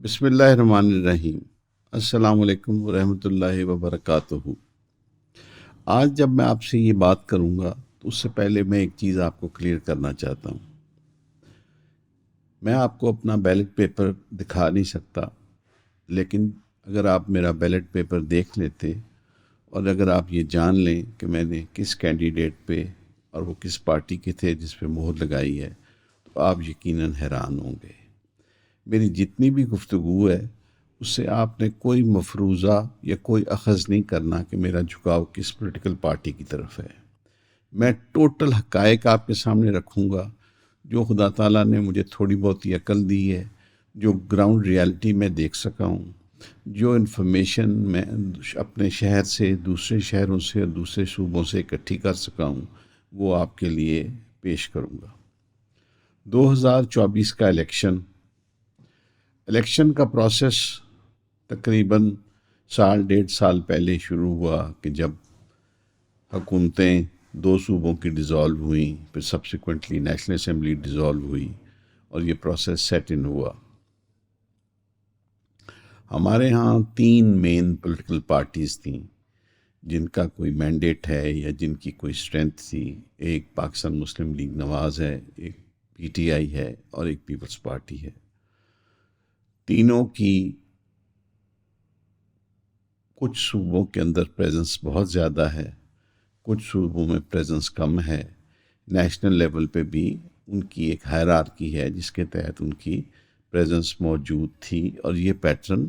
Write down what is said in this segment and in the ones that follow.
بسم اللہ الرحمن الرحیم۔ السلام علیکم ورحمۃ اللہ وبرکاتہ۔ آج جب میں آپ سے یہ بات کروں گا تو اس سے پہلے میں ایک چیز آپ کو کلیئر کرنا چاہتا ہوں۔ میں آپ کو اپنا بیلٹ پیپر دکھا نہیں سکتا، لیکن اگر آپ میرا بیلٹ پیپر دیکھ لیتے اور اگر آپ یہ جان لیں کہ میں نے کس کینڈیڈیٹ پہ اور وہ کس پارٹی کے تھے جس پہ مہر لگائی ہے تو آپ یقیناً حیران ہوں گے۔ میری جتنی بھی گفتگو ہے اس سے آپ نے کوئی مفروضہ یا کوئی اخذ نہیں کرنا کہ میرا جھکاؤ کس پولیٹیکل پارٹی کی طرف ہے۔ میں ٹوٹل حقائق آپ کے سامنے رکھوں گا، جو خدا تعالیٰ نے مجھے تھوڑی بہت عقل دی ہے، جو گراؤنڈ ریالٹی میں دیکھ سکا ہوں، جو انفارمیشن میں اپنے شہر سے، دوسرے شہروں سے اور دوسرے صوبوں سے اکٹھی کر سکا ہوں، وہ آپ کے لیے پیش کروں گا۔ 2024 کا الیکشن کا پروسیس تقریباً ڈیڑھ سال پہلے شروع ہوا کہ جب حکومتیں دو صوبوں کی ڈیزالو ہوئیں، پھر سبسیکوینٹلی نیشنل اسمبلی ڈیزالو ہوئی اور یہ پروسیس سیٹ ان ہوا۔ ہمارے ہاں 3 مین پولیٹیکل پارٹیز تھیں جن کا کوئی مینڈیٹ ہے یا جن کی کوئی اسٹرینتھ تھی۔ ایک پاکستان مسلم لیگ نواز ہے، ایک پی ٹی آئی ہے اور ایک پیپلز پارٹی ہے۔ تینوں کی کچھ صوبوں کے اندر پریزنس بہت زیادہ ہے، کچھ صوبوں میں پریزنس کم ہے۔ نیشنل لیول پہ بھی ان کی ایک ہائرارکی ہے جس کے تحت ان کی پریزنس موجود تھی، اور یہ پیٹرن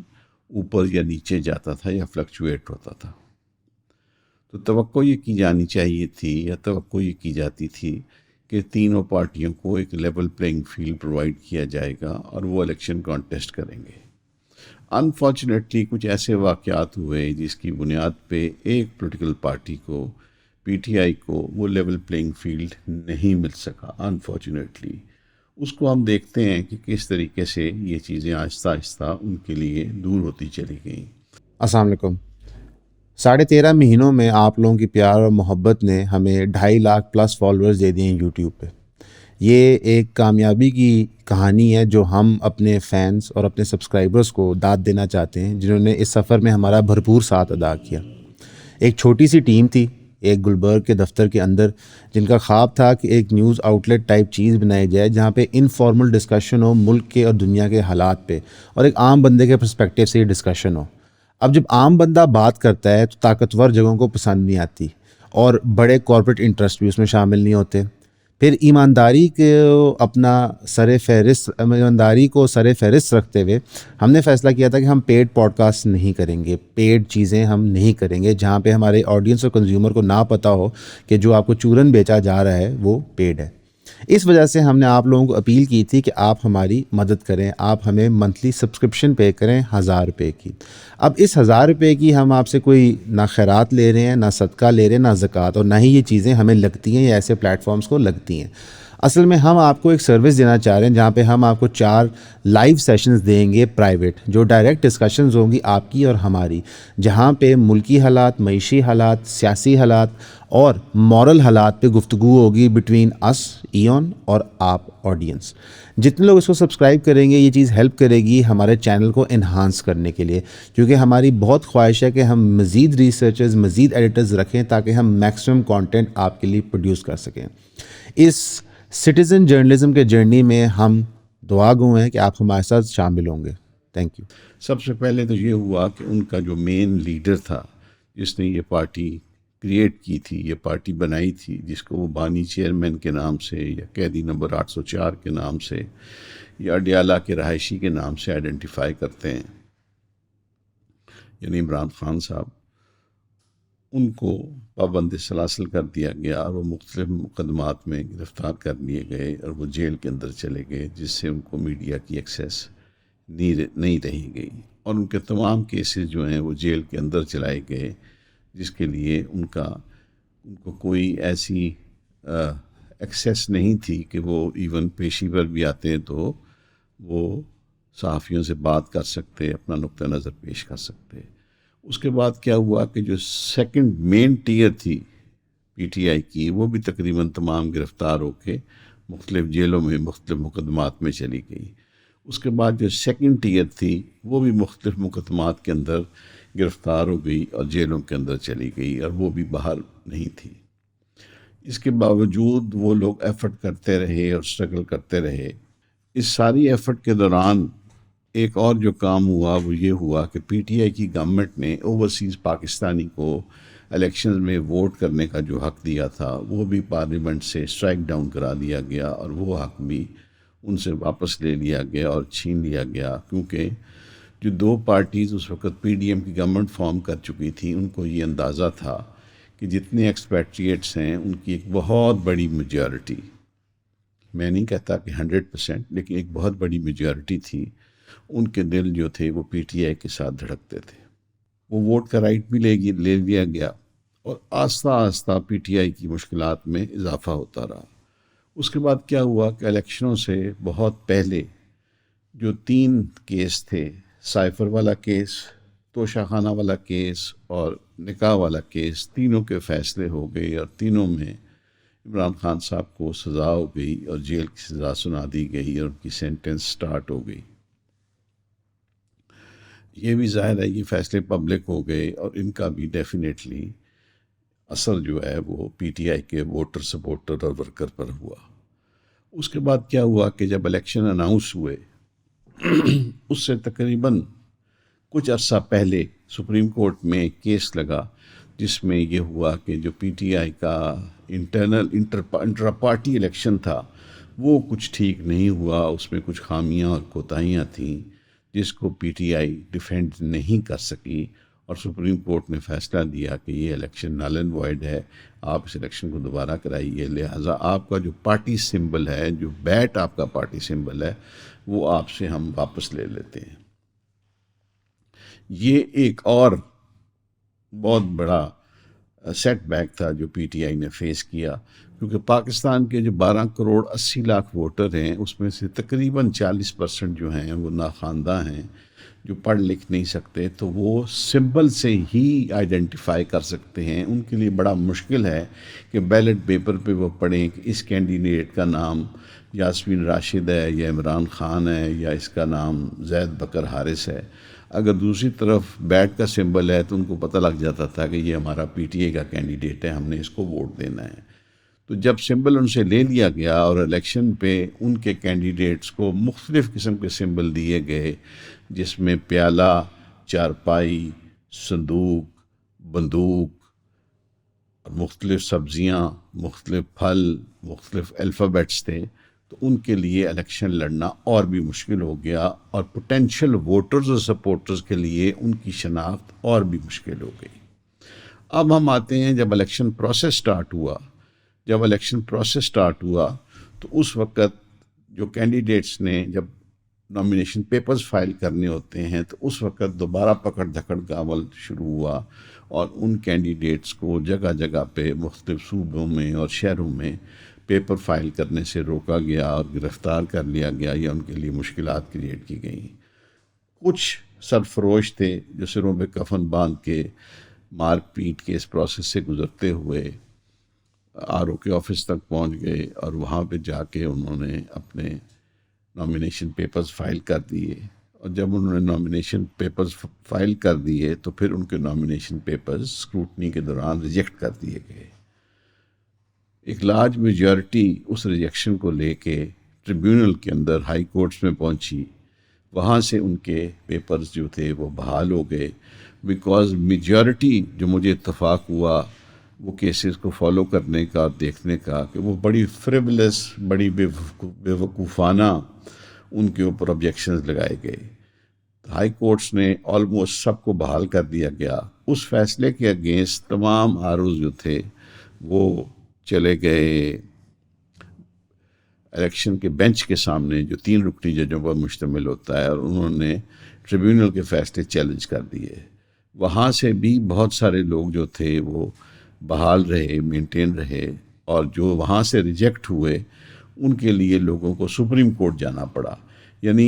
اوپر یا نیچے جاتا تھا یا فلکچویٹ ہوتا تھا۔ تو توقع یہ کی جانی چاہیے تھی یا توقع یہ کی جاتی تھی کہ تینوں پارٹیوں کو ایک لیول پلینگ فیلڈ پرووائڈ کیا جائے گا اور وہ الیکشن کانٹیسٹ کریں گے۔ انفارچونیٹلی کچھ ایسے واقعات ہوئے جس کی بنیاد پہ ایک پولیٹیکل پارٹی کو، پی ٹی آئی کو، وہ لیول پلینگ فیلڈ نہیں مل سکا انفارچونیٹلی۔ اس کو ہم دیکھتے ہیں کہ کس طریقے سے یہ چیزیں آہستہ آہستہ ان کے لیے دور ہوتی چلی گئیں۔ السلام علیکم۔ 13.5 مہینوں میں آپ لوگوں کی پیار اور محبت نے ہمیں 2.5 لاکھ پلس فالوورز دے دیے ہیں یوٹیوب پہ۔ یہ ایک کامیابی کی کہانی ہے جو ہم اپنے فینس اور اپنے سبسکرائبرز کو داد دینا چاہتے ہیں، جنہوں نے اس سفر میں ہمارا بھرپور ساتھ ادا کیا۔ ایک چھوٹی سی ٹیم تھی ایک گلبرگ کے دفتر کے اندر، جن کا خواب تھا کہ ایک نیوز آؤٹلیٹ ٹائپ چیز بنائی جائے جہاں پہ انفارمل ڈسکشن ہو ملک کے اور دنیا کے حالات پہ، اور ایک عام بندے کے پرسپیکٹیو سے یہ ڈسکشن ہو۔ اب جب عام بندہ بات کرتا ہے تو طاقتور جگہوں کو پسند نہیں آتی، اور بڑے کارپوریٹ انٹرسٹ بھی اس میں شامل نہیں ہوتے۔ پھر ایمانداری کو سر فہرست رکھتے ہوئے ہم نے فیصلہ کیا تھا کہ ہم پیڈ پوڈ کاسٹ نہیں کریں گے، پیڈ چیزیں ہم نہیں کریں گے جہاں پہ ہمارے آڈینس اور کنزیومر کو نہ پتہ ہو کہ جو آپ کو چورن بیچا جا رہا ہے وہ پیڈ ہے۔ اس وجہ سے ہم نے آپ لوگوں کو اپیل کی تھی کہ آپ ہماری مدد کریں، آپ ہمیں منتھلی سبسکرپشن پے کریں 1000 روپے کی۔ اب اس 1000 روپے کی ہم آپ سے کوئی نہ خیرات لے رہے ہیں، نہ صدقہ لے رہے ہیں، نہ زکوٰۃ، اور نہ ہی یہ چیزیں ہمیں لگتی ہیں یا ایسے پلیٹ فارمز کو لگتی ہیں۔ اصل میں ہم آپ کو ایک سروس دینا چاہ رہے ہیں جہاں پہ ہم آپ کو 4 لائیو سیشنز دیں گے پرائیویٹ، جو ڈائریکٹ ڈسکشنز ہوں گی آپ کی اور ہماری، جہاں پہ ملکی حالات، معیشی حالات، سیاسی حالات اور مورل حالات پہ گفتگو ہوگی بٹوین اس ایون اور آپ آڈینس۔ جتنے لوگ اس کو سبسکرائب کریں گے یہ چیز ہیلپ کرے گی ہمارے چینل کو انہانس کرنے کے لیے، کیونکہ ہماری بہت خواہش ہے کہ ہم مزید ریسرچرز، مزید ایڈیٹرز رکھیں تاکہ ہم میکسیمم کانٹینٹ آپ کے لیے پروڈیوس کر سکیں۔ اس سٹیزن جرنلزم کے جرنی میں ہم دعا گو ہیں کہ آپ ہمارے ساتھ شامل ہوں گے۔ Thank you. سب سے پہلے تو یہ ہوا کہ ان کا جو مین لیڈر تھا جس نے یہ پارٹی کریٹ کی تھی، یہ پارٹی بنائی تھی، جس کو وہ بانی چیئرمین کے نام سے یا قیدی نمبر 804 کے نام سے یا اڈیالہ کے رہائشی کے نام سے آئیڈینٹیفائی کرتے ہیں، یعنی عمران خان صاحب، ان کو پابند سلاسل کر دیا گیا اور وہ مختلف مقدمات میں گرفتار کر لیے گئے اور وہ جیل کے اندر چلے گئے، جس سے ان کو میڈیا کی ایکسیس نہیں رہی گئی، اور ان کے تمام کیسز جو ہیں وہ جیل کے اندر چلائے گئے، جس کے لیے ان کو کوئی ایسی ایکسیس نہیں تھی کہ وہ ایون پیشی پر بھی آتے تو وہ صحافیوں سے بات کر سکتے، اپنا نقطہ نظر پیش کر سکتے۔ اس کے بعد کیا ہوا کہ جو سیکنڈ مین ٹیئر تھی پی ٹی آئی کی، وہ بھی تقریباً تمام گرفتار ہو کے مختلف جیلوں میں مختلف مقدمات میں چلی گئی۔ اس کے بعد جو سیکنڈ ٹیئر تھی وہ بھی مختلف مقدمات کے اندر گرفتار ہو گئی اور جیلوں کے اندر چلی گئی، اور وہ بھی باہر نہیں تھی۔ اس کے باوجود وہ لوگ ایفرٹ کرتے رہے اور اسٹرگل کرتے رہے۔ اس ساری ایفرٹ کے دوران ایک اور جو کام ہوا وہ یہ ہوا کہ پی ٹی آئی کی گورنمنٹ نے اوورسیز پاکستانی کو الیکشنز میں ووٹ کرنے کا جو حق دیا تھا وہ بھی پارلیمنٹ سے اسٹرائک ڈاؤن کرا دیا گیا، اور وہ حق بھی ان سے واپس لے لیا گیا اور چھین لیا گیا، کیونکہ جو دو پارٹیز اس وقت پی ڈی ایم کی گورنمنٹ فارم کر چکی تھی ان کو یہ اندازہ تھا کہ جتنے ایکسپیٹریٹس ہیں ان کی ایک بہت بڑی میجورٹی، میں نہیں کہتا کہ 100%، لیکن ایک بہت بڑی میجورٹی تھی، ان کے دل جو تھے وہ پی ٹی آئی کے ساتھ دھڑکتے تھے۔ وہ ووٹ کا رائٹ بھی لے لیا گیا، اور آہستہ آہستہ پی ٹی آئی کی مشکلات میں اضافہ ہوتا رہا۔ اس کے بعد کیا ہوا کہ الیکشنوں سے بہت پہلے جو 3 کیس تھے، سائفر والا کیس، توشہ خانہ والا کیس اور نکاح والا کیس، تینوں کے فیصلے ہو گئے، اور تینوں میں عمران خان صاحب کو سزا ہو گئی اور جیل کی سزا سنا دی گئی، اور ان کی سینٹنس سٹارٹ ہو گئی۔ یہ بھی ظاہر ہے یہ فیصلے پبلک ہو گئے، اور ان کا بھی ڈیفینیٹلی اثر جو ہے وہ پی ٹی آئی کے ووٹر، سپورٹر اور ورکر پر ہوا۔ اس کے بعد کیا ہوا کہ جب الیکشن اناؤنس ہوئے اس سے تقریباً کچھ عرصہ پہلے سپریم کورٹ میں ایک کیس لگا جس میں یہ ہوا کہ جو پی ٹی آئی کا انٹرا پارٹی الیکشن تھا وہ کچھ ٹھیک نہیں ہوا، اس میں کچھ خامیاں اور کوتاہیاں تھیں جس کو پی ٹی آئی ڈیفینڈ نہیں کر سکی، اور سپریم کورٹ نے فیصلہ دیا کہ یہ الیکشن نل اینڈ وائڈ ہے، آپ اس الیکشن کو دوبارہ کرائیے، لہٰذا آپ کا جو پارٹی سمبل ہے، جو بیٹ آپ کا پارٹی سمبل ہے، وہ آپ سے ہم واپس لے لیتے ہیں۔ یہ ایک اور بہت بڑا سیٹ بیک تھا جو پی ٹی آئی نے فیس کیا، کیونکہ پاکستان کے جو 12 کروڑ 80 لاکھ ووٹر ہیں اس میں سے تقریباً 40% جو ہیں وہ ناخواندہ ہیں، جو پڑھ لکھ نہیں سکتے، تو وہ سمبل سے ہی آئیڈینٹیفائی کر سکتے ہیں۔ ان کے لیے بڑا مشکل ہے کہ بیلٹ پیپر پہ وہ پڑھیں کہ اس کینڈیڈیٹ کا نام یاسمین راشد ہے یا عمران خان ہے یا اس کا نام زید بکر حارث ہے۔ اگر دوسری طرف بیٹ کا سمبل ہے تو ان کو پتہ لگ جاتا تھا کہ یہ ہمارا پی ٹی اے کا کینڈیڈیٹ ہے، ہم نے اس کو ووٹ دینا ہے۔ تو جب سمبل ان سے لے لیا گیا اور الیکشن پہ ان کے کینڈیڈیٹس کو مختلف قسم کے سمبل دیے گئے، جس میں پیالہ، چارپائی، صندوق، بندوق، مختلف سبزیاں، مختلف پھل، مختلف الفابیٹس تھے، تو ان کے لیے الیکشن لڑنا اور بھی مشکل ہو گیا، اور پوٹینشیل ووٹرز اور سپورٹرز کے لیے ان کی شناخت اور بھی مشکل ہو گئی۔ اب ہم آتے ہیں جب الیکشن پروسیس سٹارٹ ہوا تو اس وقت جو کینڈیڈیٹس نے جب نامینیشن پیپرز فائل کرنے ہوتے ہیں تو اس وقت دوبارہ پکڑ دھکڑ کا عمل شروع ہوا، اور ان کینڈیڈیٹس کو جگہ جگہ پہ مختلف صوبوں میں اور شہروں میں پیپر فائل کرنے سے روکا گیا اور گرفتار کر لیا گیا، یا ان کے لیے مشکلات کریٹ کی گئیں۔ کچھ سرفروش تھے جو سروں پہ کفن باندھ کے مار پیٹ کے اس پروسیس سے گزرتے ہوئے آر او کے آفس تک پہنچ گئے، اور وہاں پہ جا کے انہوں نے اپنے نامینیشن پیپرز فائل کر دیے، اور جب انہوں نے نامینیشن پیپرز فائل کر دیے تو پھر ان کے نامینیشن پیپرز اسکروٹنی کے دوران ریجیکٹ کر دیے گئے۔ ایک لارج میجورٹی اس ریجیکشن کو لے کے ٹریبیونل کے اندر ہائی کورٹس میں پہنچی، وہاں سے ان کے پیپرز جو تھے وہ بحال ہو گئے، بیکاز میجورٹی جو مجھے اتفاق ہوا وہ کیسز کو فالو کرنے کا اور دیکھنے کا کہ وہ بڑی فریولس، بڑی بے وقوفانہ ان کے اوپر آبجیکشنز لگائے گئے۔ ہائی کورٹس نے آلموسٹ سب کو بحال کر دیا گیا۔ اس فیصلے کے اگینسٹ تمام آروز جو تھے وہ چلے گئے الیکشن کے بینچ کے سامنے جو 3 رکنی ججوں پر مشتمل ہوتا ہے، اور انہوں نے ٹریبیونل کے فیصلے چیلنج کر دیے۔ وہاں سے بھی بہت سارے لوگ جو تھے وہ بحال رہے، مینٹین رہے، اور جو وہاں سے ریجیکٹ ہوئے ان کے لیے لوگوں کو سپریم کورٹ جانا پڑا۔ یعنی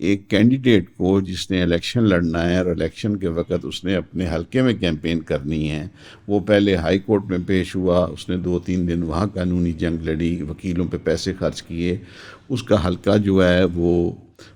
ایک کینڈیڈیٹ کو جس نے الیکشن لڑنا ہے اور الیکشن کے وقت اس نے اپنے حلقے میں کیمپین کرنی ہے، وہ پہلے ہائی کورٹ میں پیش ہوا، اس نے 2-3 دن وہاں قانونی جنگ لڑی، وکیلوں پہ پیسے خرچ کیے، اس کا حلقہ جو ہے وہ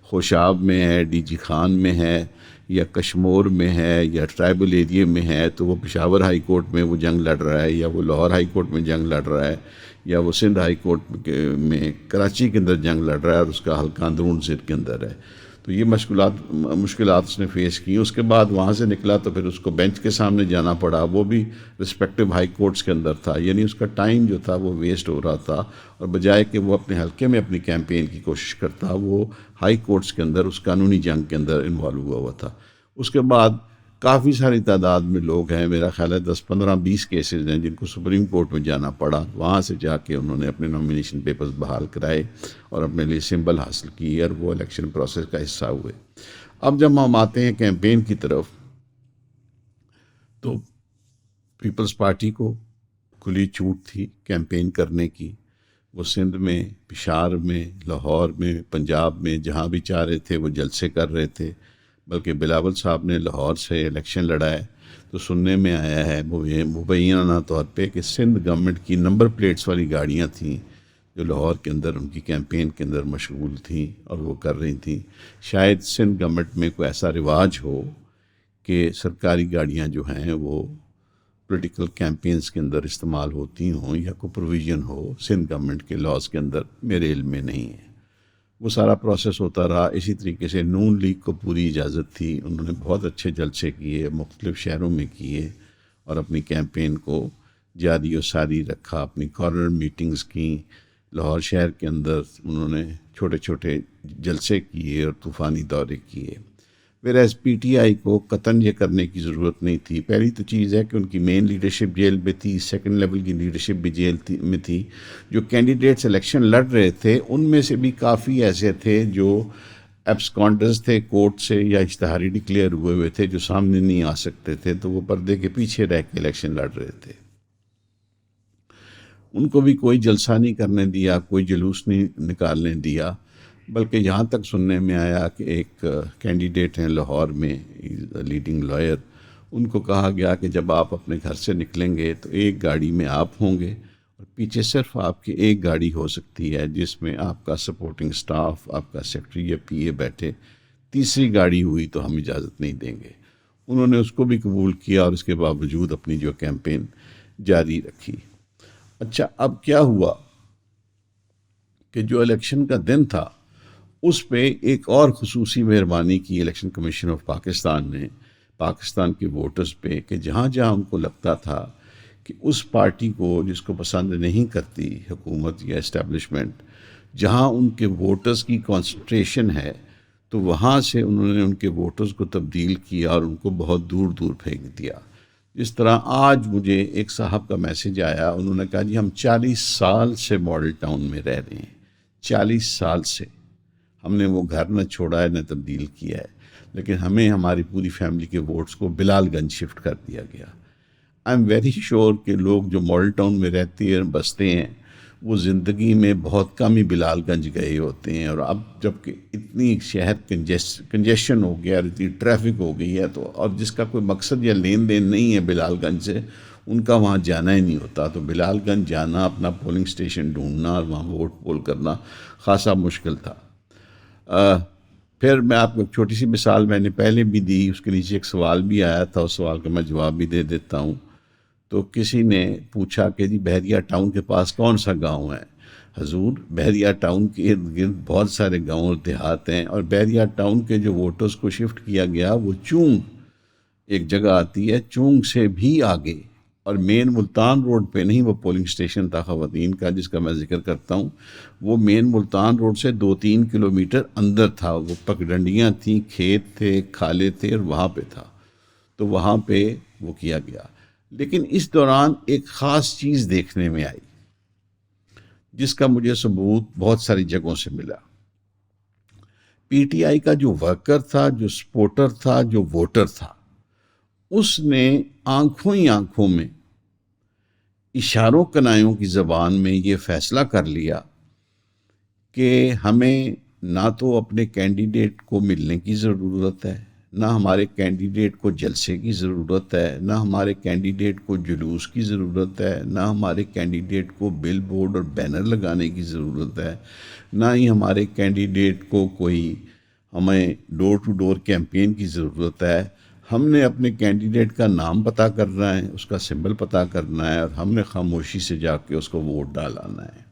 خوشاب میں ہے، ڈی جی خان میں ہے، یا کشمور میں ہے، یا ٹرائبل ایریا میں ہے، تو وہ پشاور ہائی کورٹ میں وہ جنگ لڑ رہا ہے، یا وہ لاہور ہائی کورٹ میں جنگ لڑ رہا ہے، یا وہ سندھ ہائی کورٹ میں کراچی کے اندر جنگ لڑ رہا ہے اور اس کا حلقہ اندرون سندھ کے اندر ہے. تو یہ مشکلات اس نے فیس کی. اس کے بعد وہاں سے نکلا تو پھر اس کو بینچ کے سامنے جانا پڑا، وہ بھی رسپیکٹیو ہائی کورٹس کے اندر تھا. یعنی اس کا ٹائم جو تھا وہ ویسٹ ہو رہا تھا، اور بجائے کہ وہ اپنے حلقے میں اپنی کیمپین کی کوشش کرتا، وہ ہائی کورٹس کے اندر اس قانونی جنگ کے اندر انوالو ہوا تھا. اس کے بعد کافی ساری تعداد میں لوگ ہیں، میرا خیال ہے 10 15 20 کیسز ہیں جن کو سپریم کورٹ میں جانا پڑا. وہاں سے جا کے انہوں نے اپنے نامینیشن پیپرز بحال کرائے اور اپنے لیے سمبل حاصل کی اور وہ الیکشن پروسیس کا حصہ ہوئے. اب جب ہم آتے ہیں کیمپین کی طرف، تو پیپلز پارٹی کو کھلی چھوٹ تھی کیمپین کرنے کی. وہ سندھ میں، پشاور میں، لاہور میں، پنجاب میں جہاں بھی چاہ رہے تھے وہ جلسے کر رہے تھے. بلکہ بلاول صاحب نے لاہور سے الیکشن لڑا ہے تو سننے میں آیا ہے مبینہ طور پہ کہ سندھ گورنمنٹ کی نمبر پلیٹس والی گاڑیاں تھیں جو لاہور کے اندر ان کی کیمپین کے اندر مشغول تھیں اور وہ کر رہی تھیں. شاید سندھ گورنمنٹ میں کوئی ایسا رواج ہو کہ سرکاری گاڑیاں جو ہیں وہ پولیٹیکل کیمپینز کے اندر استعمال ہوتی ہوں، یا کوئی پروویژن ہو سندھ گورنمنٹ کے لاز کے اندر، میرے علم میں نہیں ہے. وہ سارا پروسیس ہوتا رہا. اسی طریقے سے نون لیگ کو پوری اجازت تھی، انہوں نے بہت اچھے جلسے کیے، مختلف شہروں میں کیے اور اپنی کیمپین کو جاری و ساری رکھا. اپنی کارنر میٹنگز کیں لاہور شہر کے اندر، انہوں نے چھوٹے چھوٹے جلسے کیے اور طوفانی دورے کیے. ویراز پی ٹی آئی کو قطعاً یہ کرنے کی ضرورت نہیں تھی. پہلی تو چیز ہے کہ ان کی مین لیڈرشپ جیل میں تھی، سیکنڈ لیول کی لیڈرشپ بھی جیل میں تھی. جو کینڈیڈیٹس الیکشن لڑ رہے تھے ان میں سے بھی کافی ایسے تھے جو ایبسکانڈرز تھے کورٹ سے، یا اشتہاری ڈکلیئر ہوئے تھے جو سامنے نہیں آ سکتے تھے، تو وہ پردے کے پیچھے رہ کے الیکشن لڑ رہے تھے. ان کو بھی کوئی جلسہ نہیں کرنے دیا، کوئی جلوس نہیں نکالنے دیا. بلکہ یہاں تک سننے میں آیا کہ ایک کینڈیڈیٹ ہیں لاہور میں، لیڈنگ لائر، ان کو کہا گیا کہ جب آپ اپنے گھر سے نکلیں گے تو ایک گاڑی میں آپ ہوں گے اور پیچھے صرف آپ کی ایک گاڑی ہو سکتی ہے جس میں آپ کا سپورٹنگ سٹاف، آپ کا سیکرٹری یا پی اے بیٹھے. تیسری گاڑی ہوئی تو ہم اجازت نہیں دیں گے. انہوں نے اس کو بھی قبول کیا اور اس کے باوجود اپنی جو کیمپین جاری رکھی. اچھا، اب کیا ہوا کہ جو الیکشن کا دن تھا اس پہ ایک اور خصوصی مہربانی کی الیکشن کمیشن آف پاکستان نے پاکستان کے ووٹرز پہ، کہ جہاں جہاں ان کو لگتا تھا کہ اس پارٹی کو جس کو پسند نہیں کرتی حکومت یا اسٹیبلشمنٹ، جہاں ان کے ووٹرز کی کانسنٹریشن ہے، تو وہاں سے انہوں نے ان کے ووٹرز کو تبدیل کیا اور ان کو بہت دور دور پھینک دیا. جس طرح آج مجھے ایک صاحب کا میسج آیا، انہوں نے کہا جی ہم 40 سال سے ماڈل ٹاؤن میں رہ رہے ہیں، 40 سال سے ہم نے وہ گھر نہ چھوڑا ہے نہ تبدیل کیا ہے، لیکن ہمیں ہماری پوری فیملی کے ووٹس کو بلال گنج شفٹ کر دیا گیا. آئی ایم ویری شیور کہ لوگ جو ماڈل ٹاؤن میں رہتے ہیں بستے ہیں وہ زندگی میں بہت کم ہی بلال گنج گئے ہوتے ہیں. اور اب جب کہ اتنی شہر کنجیشن ہو گیا اور اتنی ٹریفک ہو گئی ہے، تو اور جس کا کوئی مقصد یا لین دین نہیں ہے بلال گنج سے، ان کا وہاں جانا ہی نہیں ہوتا. تو بلال گنج جانا، اپنا پولنگ سٹیشن ڈھونڈنا اور وہاں ووٹ پول کرنا خاصا مشکل تھا. پھر میں آپ کو ایک چھوٹی سی مثال میں نے پہلے بھی دی، اس کے نیچے ایک سوال بھی آیا تھا، اس سوال کا میں جواب بھی دے دیتا ہوں. تو کسی نے پوچھا کہ جی بحریہ ٹاؤن کے پاس کون سا گاؤں ہے؟ حضور، بحریہ ٹاؤن کے ارد گرد بہت سارے گاؤں اور دیہات ہیں، اور بحریہ ٹاؤن کے جو ووٹرز کو شفٹ کیا گیا وہ چونگ ایک جگہ آتی ہے، چونگ سے بھی آگے، اور مین ملتان روڈ پہ نہیں. وہ پولنگ سٹیشن تھا خواتین کا جس کا میں ذکر کرتا ہوں، وہ مین ملتان روڈ سے 2-3 کلومیٹر اندر تھا. وہ پگڈنڈیاں تھیں، کھیت تھے، کھالے تھے، اور وہاں پہ تھا. تو وہاں پہ وہ کیا گیا. لیکن اس دوران ایک خاص چیز دیکھنے میں آئی جس کا مجھے ثبوت بہت ساری جگہوں سے ملا. پی ٹی آئی کا جو ورکر تھا، جو سپورٹر تھا، جو ووٹر تھا، اس نے آنکھوں ہی آنکھوں میں، اشاروں کنایوں کی زبان میں یہ فیصلہ کر لیا کہ ہمیں نہ تو اپنے کینڈیڈیٹ کو ملنے کی ضرورت ہے، نہ ہمارے کینڈیڈیٹ کو جلسے کی ضرورت ہے، نہ ہمارے کینڈیڈیٹ کو جلوس کی ضرورت ہے، نہ ہمارے کینڈیڈیٹ کو بل بورڈ اور بینر لگانے کی ضرورت ہے، نہ ہی ہمارے کینڈیڈیٹ کو کوئی ہمیں ڈور ٹو ڈور کیمپین کی ضرورت ہے، ہم نے اپنے کینڈیڈیٹ کا نام پتہ کرنا ہے، اس کا سمبل پتہ کرنا ہے، اور ہم نے خاموشی سے جا کے اس کو ووٹ ڈالانا ہے۔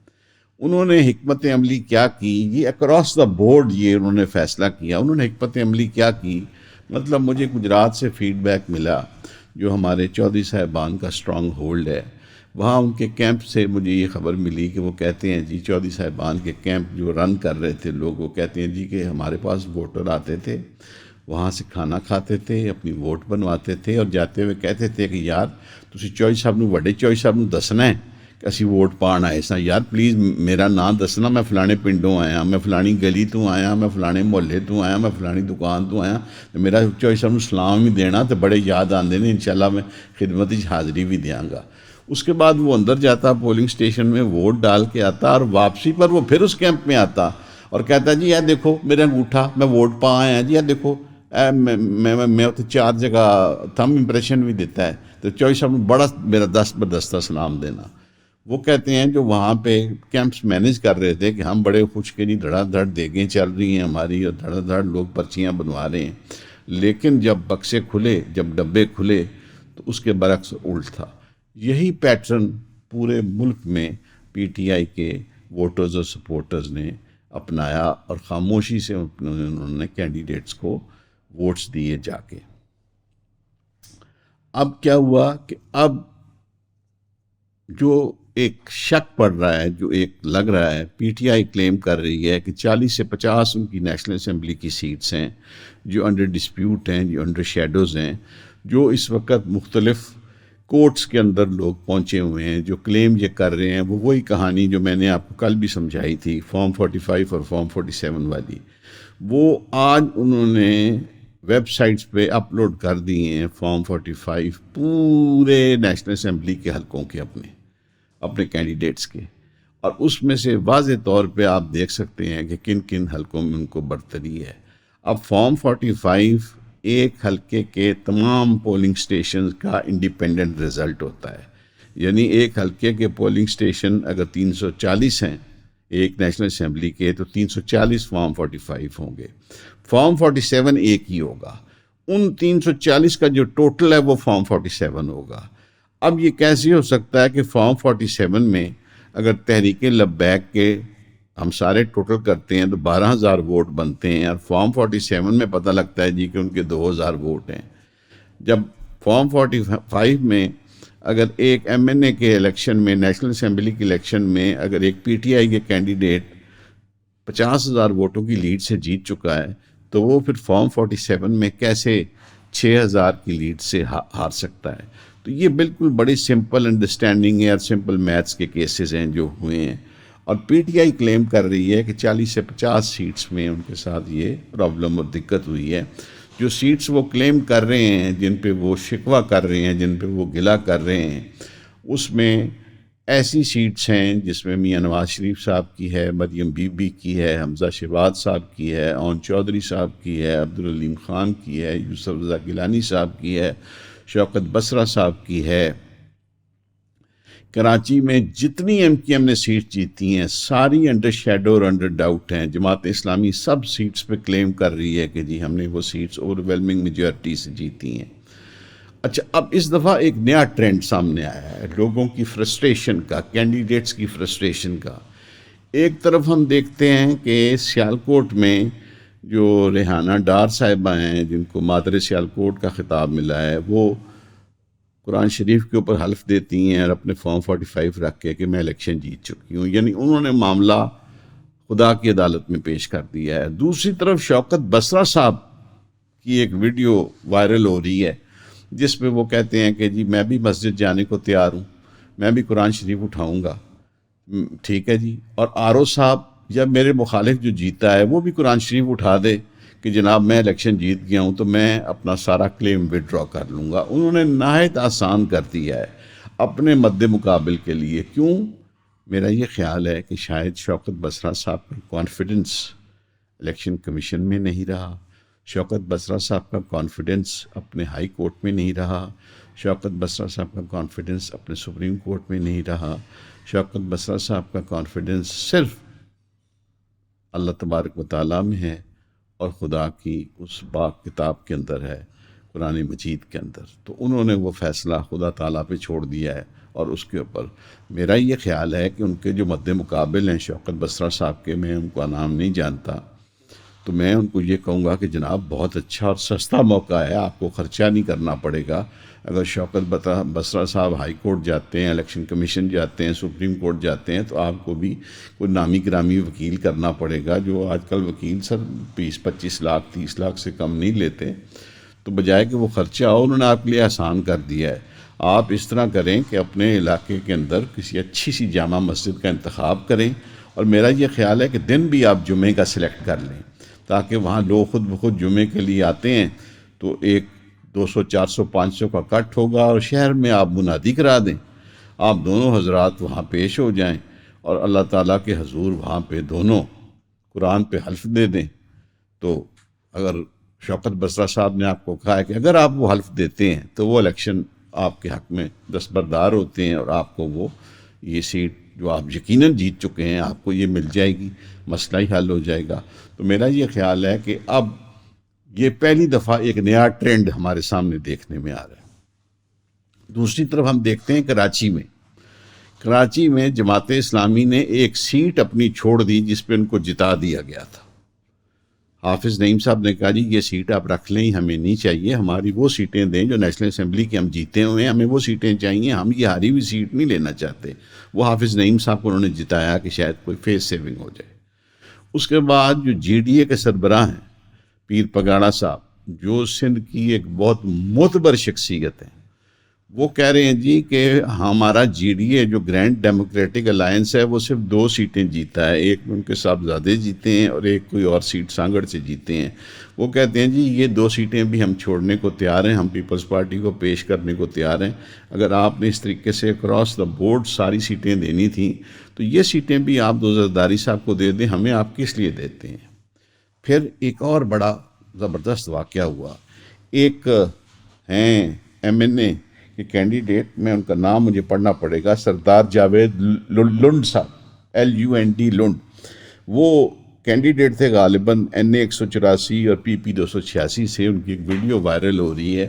انہوں نے حکمت عملی کیا کی، یہ اکراس دا بورڈ یہ انہوں نے فیصلہ کیا۔ انہوں نے حکمت عملی کیا کی، مطلب مجھے گجرات سے فیڈ بیک ملا، جو ہمارے چودھری صاحبان کا سٹرانگ ہولڈ ہے، وہاں ان کے کیمپ سے مجھے یہ خبر ملی کہ وہ کہتے ہیں جی چودھری صاحبان کے کیمپ جو رن کر رہے تھے لوگ، وہ کہتے ہیں جی کہ ہمارے پاس ووٹر آتے تھے، وہاں سے کھانا کھاتے تھے، اپنی ووٹ بنواتے تھے، اور جاتے ہوئے کہتے تھے کہ یار تسی چوہدری صاحب نو وڈے چوہدری صاحب نو دسنا ہے کہ اسی ووٹ پان آئے سا، یار پلیز میرا نام دسنا، میں فلانے پنڈوں آیا، میں فلانی گلی تو آیا، میں فلانے محلے تو آیا، میں فلانی دکان تو آیا، میرا چوہدری صاحب نو سلام بھی دینا تو بڑے یاد آندے نے، انشاءاللہ میں خدمت وچ حاضری بھی دیاں گا۔ اس کے بعد وہ اندر جاتا، پولنگ سٹیشن میں ووٹ ڈال کے آتا، اور واپسی پر وہ پھر اس کیمپ میں آتا اور کہتا جی یہ دیکھو میرا انگوٹھا، میں ووٹ پا آیا جی، یہ دیکھو میں اتنے 4 جگہ تھم امپریشن بھی دیتا ہے، تو چوہدری صاحب نے بڑا میرا دست بدستہ سلام دینا۔ وہ کہتے ہیں جو وہاں پہ کیمپس مینیج کر رہے تھے کہ ہم بڑے خوش کے نہیں، دھڑا دھڑ دیگیں چل رہی ہیں ہماری، اور دھڑا دھڑ لوگ پرچیاں بنوا رہے ہیں، لیکن جب بکسے کھلے، جب ڈبے کھلے، تو اس کے برعکس الٹ تھا۔ یہی پیٹرن پورے ملک میں پی ٹی آئی کے ووٹرز اور سپورٹرز نے اپنایا، اور خاموشی سے انہوں نے کینڈیڈیٹس کو ووٹس دیے جا کے۔ اب کیا ہوا کہ اب جو ایک شک پڑ رہا ہے، جو ایک لگ رہا ہے، پی ٹی آئی کلیم کر رہی ہے کہ 40 سے 50 ان کی نیشنل اسمبلی کی سیٹس ہیں جو انڈر ڈسپیوٹ ہیں، جو انڈر شیڈوز ہیں، جو اس وقت مختلف کورٹس کے اندر لوگ پہنچے ہوئے ہیں، جو کلیم یہ کر رہے ہیں، وہ وہی کہانی جو میں نے آپ کو کل بھی سمجھائی تھی، فارم 45 اور فارم 47 والی، وہ آج انہوں نے ویب سائٹس پہ اپلوڈ کر دیے ہیں۔ فارم 45 پورے نیشنل اسمبلی کے حلقوں کے اپنے کینڈیڈیٹس کے، اور اس میں سے واضح طور پہ آپ دیکھ سکتے ہیں کہ کن کن حلقوں میں ان کو برتری ہے۔ اب فارم 45 ایک حلقے کے تمام پولنگ سٹیشنز کا انڈیپینڈنٹ رزلٹ ہوتا ہے، یعنی ایک حلقے کے پولنگ سٹیشن اگر 340 ہیں ایک نیشنل اسمبلی کے، تو 340 فارم 45 ہوں گے۔ فارم 47 ایک ہی ہوگا، ان 340 کا جو ٹوٹل ہے وہ فارم 47 ہوگا۔ اب یہ کیسے ہو سکتا ہے کہ فارم 47 میں اگر تحریک لبیک کے ہم سارے ٹوٹل کرتے ہیں تو 12,000 ووٹ بنتے ہیں، اور فارم 47 میں پتہ لگتا ہے جی کہ ان کے 2,000 ووٹ ہیں۔ جب فارم 45 میں اگر ایک ایم این اے کے الیکشن میں، نیشنل اسمبلی کے الیکشن میں، اگر ایک پی ٹی آئی کے کینڈیڈیٹ 50,000 ووٹوں کی لیڈ سے جیت چکا ہے، تو وہ پھر فارم 47 میں کیسے 6,000 کی لیڈ سے ہار سکتا ہے؟ تو یہ بالکل بڑی سمپل انڈرسٹینڈنگ ہے، اور سمپل میتھس کے کیسز ہیں جو ہوئے ہیں، اور پی ٹی آئی کلیم کر رہی ہے کہ 40 سے 50 سیٹس میں ان کے ساتھ یہ پرابلم اور دقت ہوئی ہے۔ جو سیٹس وہ کلیم کر رہے ہیں، جن پہ وہ شکوہ کر رہے ہیں، جن پہ وہ گلہ کر رہے ہیں، اس میں ایسی سیٹس ہیں جس میں میاں نواز شریف صاحب کی ہے، مریم بی بی کی ہے، حمزہ شہباز صاحب کی ہے، اون چودھری صاحب کی ہے، عبدالعلیم خان کی ہے، یوسف رضا گیلانی صاحب کی ہے، شوکت بسرہ صاحب کی ہے۔ کراچی میں جتنی ایم کیو ایم نے سیٹ جیتی ہیں ساری انڈر شیڈو اور انڈر ڈاؤٹ ہیں۔ جماعت اسلامی سب سیٹس پہ کلیم کر رہی ہے کہ جی ہم نے وہ سیٹس اوورویلمنگ میجورٹی سے جیتی ہیں۔ اچھا، اب اس دفعہ ایک نیا ٹرینڈ سامنے آیا ہے لوگوں کی فرسٹریشن کا، کینڈیڈیٹس کی فرسٹریشن کا۔ ایک طرف ہم دیکھتے ہیں کہ سیالکوٹ میں جو ریحانہ ڈار صاحبہ ہیں، جن کو مادر سیالکوٹ کا خطاب ملا ہے، وہ قرآن شریف کے اوپر حلف دیتی ہیں اور اپنے فارم 45 رکھ کے کہ میں الیکشن جیت چکی ہوں، یعنی انہوں نے معاملہ خدا کی عدالت میں پیش کر دیا ہے۔ دوسری طرف شوکت بسرہ صاحب کی ایک ویڈیو وائرل ہو رہی ہے جس پہ وہ کہتے ہیں کہ جی میں بھی مسجد جانے کو تیار ہوں، میں بھی قرآن شریف اٹھاؤں گا، ٹھیک ہے جی۔ اور آرو صاحب یا میرے مخالف جو جیتا ہے وہ بھی قرآن شریف اٹھا دے کہ جناب میں الیکشن جیت گیا ہوں تو میں اپنا سارا کلیم وڈرا کر لوں گا۔ انہوں نے نہایت آسان کر دیا ہے اپنے مد مقابل کے لیے۔ کیوں؟ میرا یہ خیال ہے کہ شاید شوکت بسرہ صاحب کا کانفیڈنس الیکشن کمیشن میں نہیں رہا، شوکت بسرہ صاحب کا کانفیڈنس اپنے ہائی کورٹ میں نہیں رہا، شوکت بسرہ صاحب کا کانفیڈنس اپنے سپریم کورٹ میں نہیں رہا، شوکت بسرہ صاحب کا کانفیڈنس صرف اللہ تبارک و تعالیٰ میں ہے اور خدا کی اس پاک کتاب کے اندر ہے، قرآن مجید کے اندر، تو انہوں نے وہ فیصلہ خدا تعالیٰ پہ چھوڑ دیا ہے۔ اور اس کے اوپر میرا یہ خیال ہے کہ ان کے جو مد مقابل ہیں شوکت بسرا صاحب کے، میں ان کا نام نہیں جانتا، تو میں ان کو یہ کہوں گا کہ جناب بہت اچھا اور سستا موقع ہے، آپ کو خرچہ نہیں کرنا پڑے گا۔ اگر شوکت بسرا صاحب ہائی کورٹ جاتے ہیں، الیکشن کمیشن جاتے ہیں، سپریم کورٹ جاتے ہیں، تو آپ کو بھی کوئی نامی گرامی وکیل کرنا پڑے گا، جو آج کل وکیل سر 20-25 لاکھ 30 لاکھ سے کم نہیں لیتے، تو بجائے کہ وہ خرچہ ہو، انہوں نے آپ کے لیے آسان کر دیا ہے۔ آپ اس طرح کریں کہ اپنے علاقے کے اندر کسی اچھی سی جامع مسجد کا انتخاب کریں، اور میرا یہ خیال ہے کہ دن بھی آپ جمعے کا سلیکٹ کر لیں، تاکہ وہاں لوگ خود بخود جمعے کے لیے آتے ہیں، تو ایک 200 400 500 کا کٹ ہوگا، اور شہر میں آپ منادی کرا دیں، آپ دونوں حضرات وہاں پیش ہو جائیں، اور اللہ تعالیٰ کے حضور وہاں پہ دونوں قرآن پہ حلف دے دیں۔ تو اگر شوکت بسرا صاحب نے آپ کو کہا ہے کہ اگر آپ وہ حلف دیتے ہیں تو وہ الیکشن آپ کے حق میں دستبردار ہوتے ہیں، اور آپ کو وہ یہ سیٹ جو آپ یقیناً جیت چکے ہیں آپ کو یہ مل جائے گی، مسئلہ ہی حل ہو جائے گا۔ تو میرا یہ خیال ہے کہ اب یہ پہلی دفعہ ایک نیا ٹرینڈ ہمارے سامنے دیکھنے میں آ رہا ہے۔ دوسری طرف ہم دیکھتے ہیں کراچی میں جماعت اسلامی نے ایک سیٹ اپنی چھوڑ دی جس پہ ان کو جتا دیا گیا تھا۔ حافظ نعیم صاحب نے کہا جی یہ سیٹ آپ رکھ لیں، ہمیں نہیں چاہیے، ہماری وہ سیٹیں دیں جو نیشنل اسمبلی کے ہم جیتے ہوئے ہیں، ہمیں وہ سیٹیں چاہیے، ہم یہ ہاری ہوئی سیٹ نہیں لینا چاہتے۔ وہ حافظ نعیم صاحب کو انہوں نے جتایا کہ شاید کوئی فیس سیونگ ہو جائے۔ اس کے بعد جو جی ڈی اے کے سربراہ ہیں پیر پگاڑا صاحب، جو سندھ کی ایک بہت معتبر شخصیت ہے، وہ کہہ رہے ہیں جی کہ ہمارا جی ڈی اے جو گرینڈ ڈیموکریٹک الائنس ہے وہ صرف 2 سیٹیں جیتا ہے، ایک میں ان کے صاحبزادے جیتے ہیں اور ایک کوئی اور سیٹ سانگڑ سے جیتے ہیں۔ وہ کہتے ہیں جی یہ 2 سیٹیں بھی ہم چھوڑنے کو تیار ہیں، ہم پیپلز پارٹی کو پیش کرنے کو تیار ہیں، اگر آپ نے اس طریقے سے اکراس دا بورڈ ساری سیٹیں دینی تھیں تو یہ سیٹیں بھی آپ زرداری صاحب کو دے دیں، ہمیں آپ کس لیے دیتے ہیں۔ پھر ایک اور بڑا زبردست واقعہ ہوا، ایک ہیں ایم این اے کے کینڈیڈیٹ، میں ان کا نام مجھے پڑھنا پڑے گا، سردار جاوید لنڈ صاحب، LUND لنڈ، وہ کینڈیڈیٹ تھے غالباً NA 184 اور PP 286 سے۔ ان کی ایک ویڈیو وائرل ہو رہی ہے،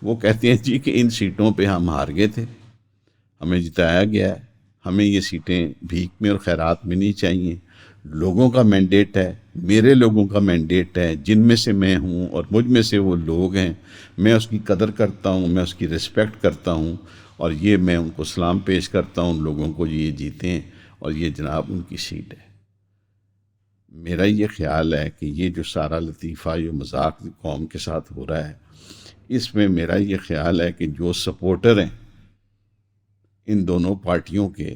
وہ کہتے ہیں جی کہ ان سیٹوں پہ ہم ہار گئے تھے، ہمیں جتایا گیا ہے، ہمیں یہ سیٹیں بھیک میں اور خیرات میں نہیں چاہیے، لوگوں کا مینڈیٹ ہے، میرے لوگوں کا مینڈیٹ ہے، جن میں سے میں ہوں اور مجھ میں سے وہ لوگ ہیں، میں اس کی قدر کرتا ہوں، میں اس کی رسپیکٹ کرتا ہوں، اور یہ میں ان کو سلام پیش کرتا ہوں، لوگوں کو یہ جیتے ہیں، اور یہ جناب ان کی سیٹ ہے۔ میرا یہ خیال ہے کہ یہ جو سارا لطیفہ یہ مذاق قوم کے ساتھ ہو رہا ہے، اس میں میرا یہ خیال ہے کہ جو سپورٹر ہیں ان دونوں پارٹیوں کے،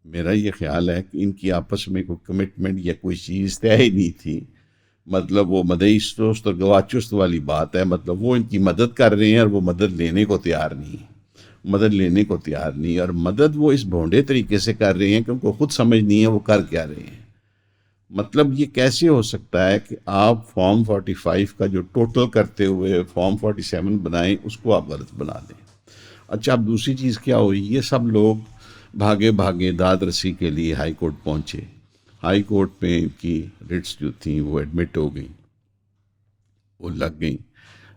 میرا یہ خیال ہے کہ ان کی آپس میں کوئی کمٹمنٹ یا کوئی چیز طے ہی نہیں تھی۔ مطلب وہ مدعی چست اور گواہ چست والی بات ہے، مطلب وہ ان کی مدد کر رہے ہیں اور وہ مدد لینے کو تیار نہیں، اور مدد وہ اس بھونڈے طریقے سے کر رہے ہیں کہ ان کو خود سمجھ نہیں ہے وہ کر کیا رہے ہیں۔ مطلب یہ کیسے ہو سکتا ہے کہ آپ فارم 45 کا جو ٹوٹل کرتے ہوئے فارم 47 بنائیں، اس کو آپ غلط بنا دیں۔ اچھا، اب دوسری چیز کیا ہوئی، یہ سب لوگ بھاگے داد رسی کے لیے ہائی کورٹ پہنچے، ہائی کورٹ میں ان کی رٹس جو تھیں وہ ایڈمٹ ہو گئیں، وہ لگ گئیں،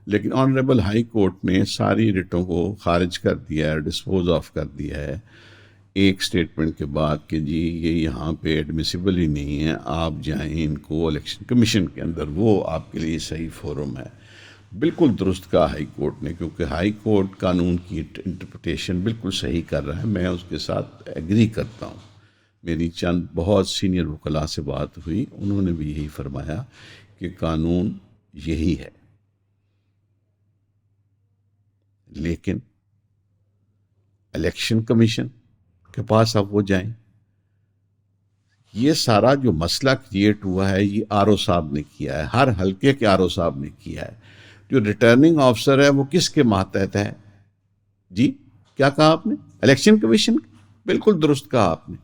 لیکن آنریبل ہائی کورٹ نے ساری رٹوں کو خارج کر دیا ہے، ڈسپوز آف کر دیا ہے، ایک سٹیٹمنٹ کے بعد کہ جی یہ یہاں پہ ایڈمیسیبل ہی نہیں ہے، آپ جائیں ان کو الیکشن کمیشن کے اندر، وہ آپ کے لیے صحیح فورم ہے۔ بالکل درست کہا ہائی کورٹ نے، کیونکہ ہائی کورٹ قانون کی انٹرپریٹیشن بالکل صحیح کر رہا ہے، میں اس کے ساتھ ایگری کرتا ہوں۔ میری چند بہت سینئر وکلاء سے بات ہوئی، انہوں نے بھی یہی فرمایا کہ قانون یہی ہے، لیکن الیکشن کمیشن کے پاس اب وہ جائیں۔ یہ سارا جو مسئلہ کریٹ ہوا ہے یہ RO صاحب نے کیا ہے، ہر حلقے کے RO صاحب نے کیا ہے۔ جو ریٹرننگ آفیسر ہے وہ کس کے ماتحت ہے؟ جی کیا کہا آپ نے؟ Election commission. بالکل درست کہا آپ نے،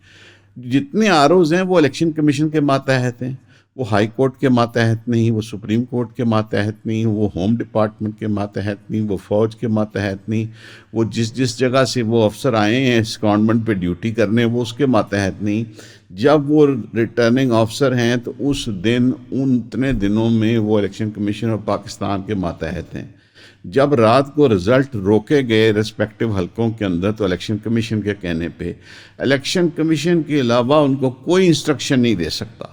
جتنے ROs ہیں وہ الیکشن کمیشن کے ماتحت ہیں، وہ ہائی کورٹ کے ماتحت نہیں، وہ سپریم کورٹ کے ماتحت نہیں، وہ ہوم ڈپارٹمنٹ کے ماتحت نہیں، وہ فوج کے ماتحت نہیں، وہ جس جگہ سے وہ افسر آئے ہیں اس گورنمنٹ پہ ڈیوٹی کرنے وہ اس کے ماتحت نہیں. جب وہ ریٹرننگ آفسر ہیں تو اس دن اتنے دنوں میں وہ الیکشن کمیشن آف پاکستان کے ماتحت ہیں. جب رات کو رزلٹ روکے گئے ریسپیکٹو حلقوں کے اندر تو الیکشن کمیشن کے کہنے پہ الیکشن کمیشن کے علاوہ ان کو کوئی انسٹرکشن نہیں دے سکتا.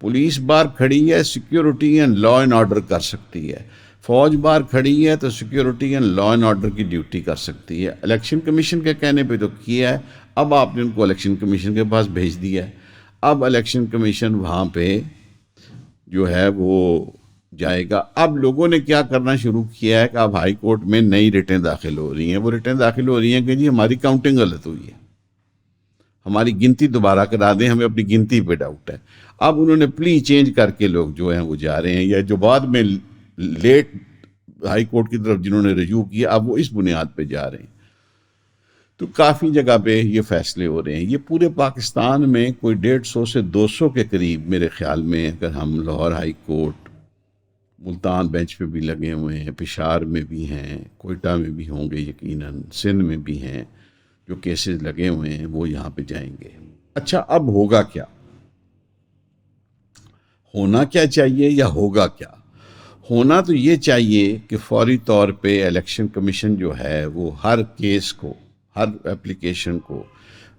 پولیس باہر کھڑی ہے، security and law and order کر سکتی ہے. فوج باہر کھڑی ہے تو security and law and order کی ڈیوٹی کر سکتی ہے. الیکشن کمیشن کے کہنے پہ تو کیا ہے. اب آپ نے ان کو الیکشن کمیشن کے پاس بھیج دیا ہے. اب الیکشن کمیشن وہاں پہ جو ہے وہ جائے گا. اب لوگوں نے کیا کرنا شروع کیا ہے کہ اب ہائی کورٹ میں نئی ریٹیں داخل ہو رہی ہیں. وہ ریٹیں داخل ہو رہی ہیں کہ جی ہماری کاؤنٹنگ غلط ہوئی ہے، ہماری گنتی دوبارہ کرا دیں، ہمیں اپنی گنتی پہ ڈاؤٹ ہے. اب انہوں نے پلی چینج کر کے لوگ جو ہیں وہ جا رہے ہیں، یا جو بعد میں لیٹ ہائی کورٹ کی طرف جنہوں نے رجوع کیا اب وہ اس بنیاد پہ جا رہے ہیں. تو کافی جگہ پہ یہ فیصلے ہو رہے ہیں. یہ پورے پاکستان میں کوئی 150 سے 200 کے قریب میرے خیال میں، اگر ہم Lahore high court, Multan bench پہ بھی لگے ہوئے ہیں، پشاور میں بھی ہیں، کوئٹہ میں بھی ہوں گے یقیناً، سندھ میں بھی ہیں، جو کیسز لگے ہوئے ہیں وہ یہاں پہ جائیں گے. اچھا اب ہوگا کیا؟ ہونا کیا چاہیے یا ہوگا کیا؟ ہونا تو یہ چاہیے کہ فوری طور پہ الیکشن کمیشن جو ہے وہ ہر کیس کو، ہر اپلیکیشن کو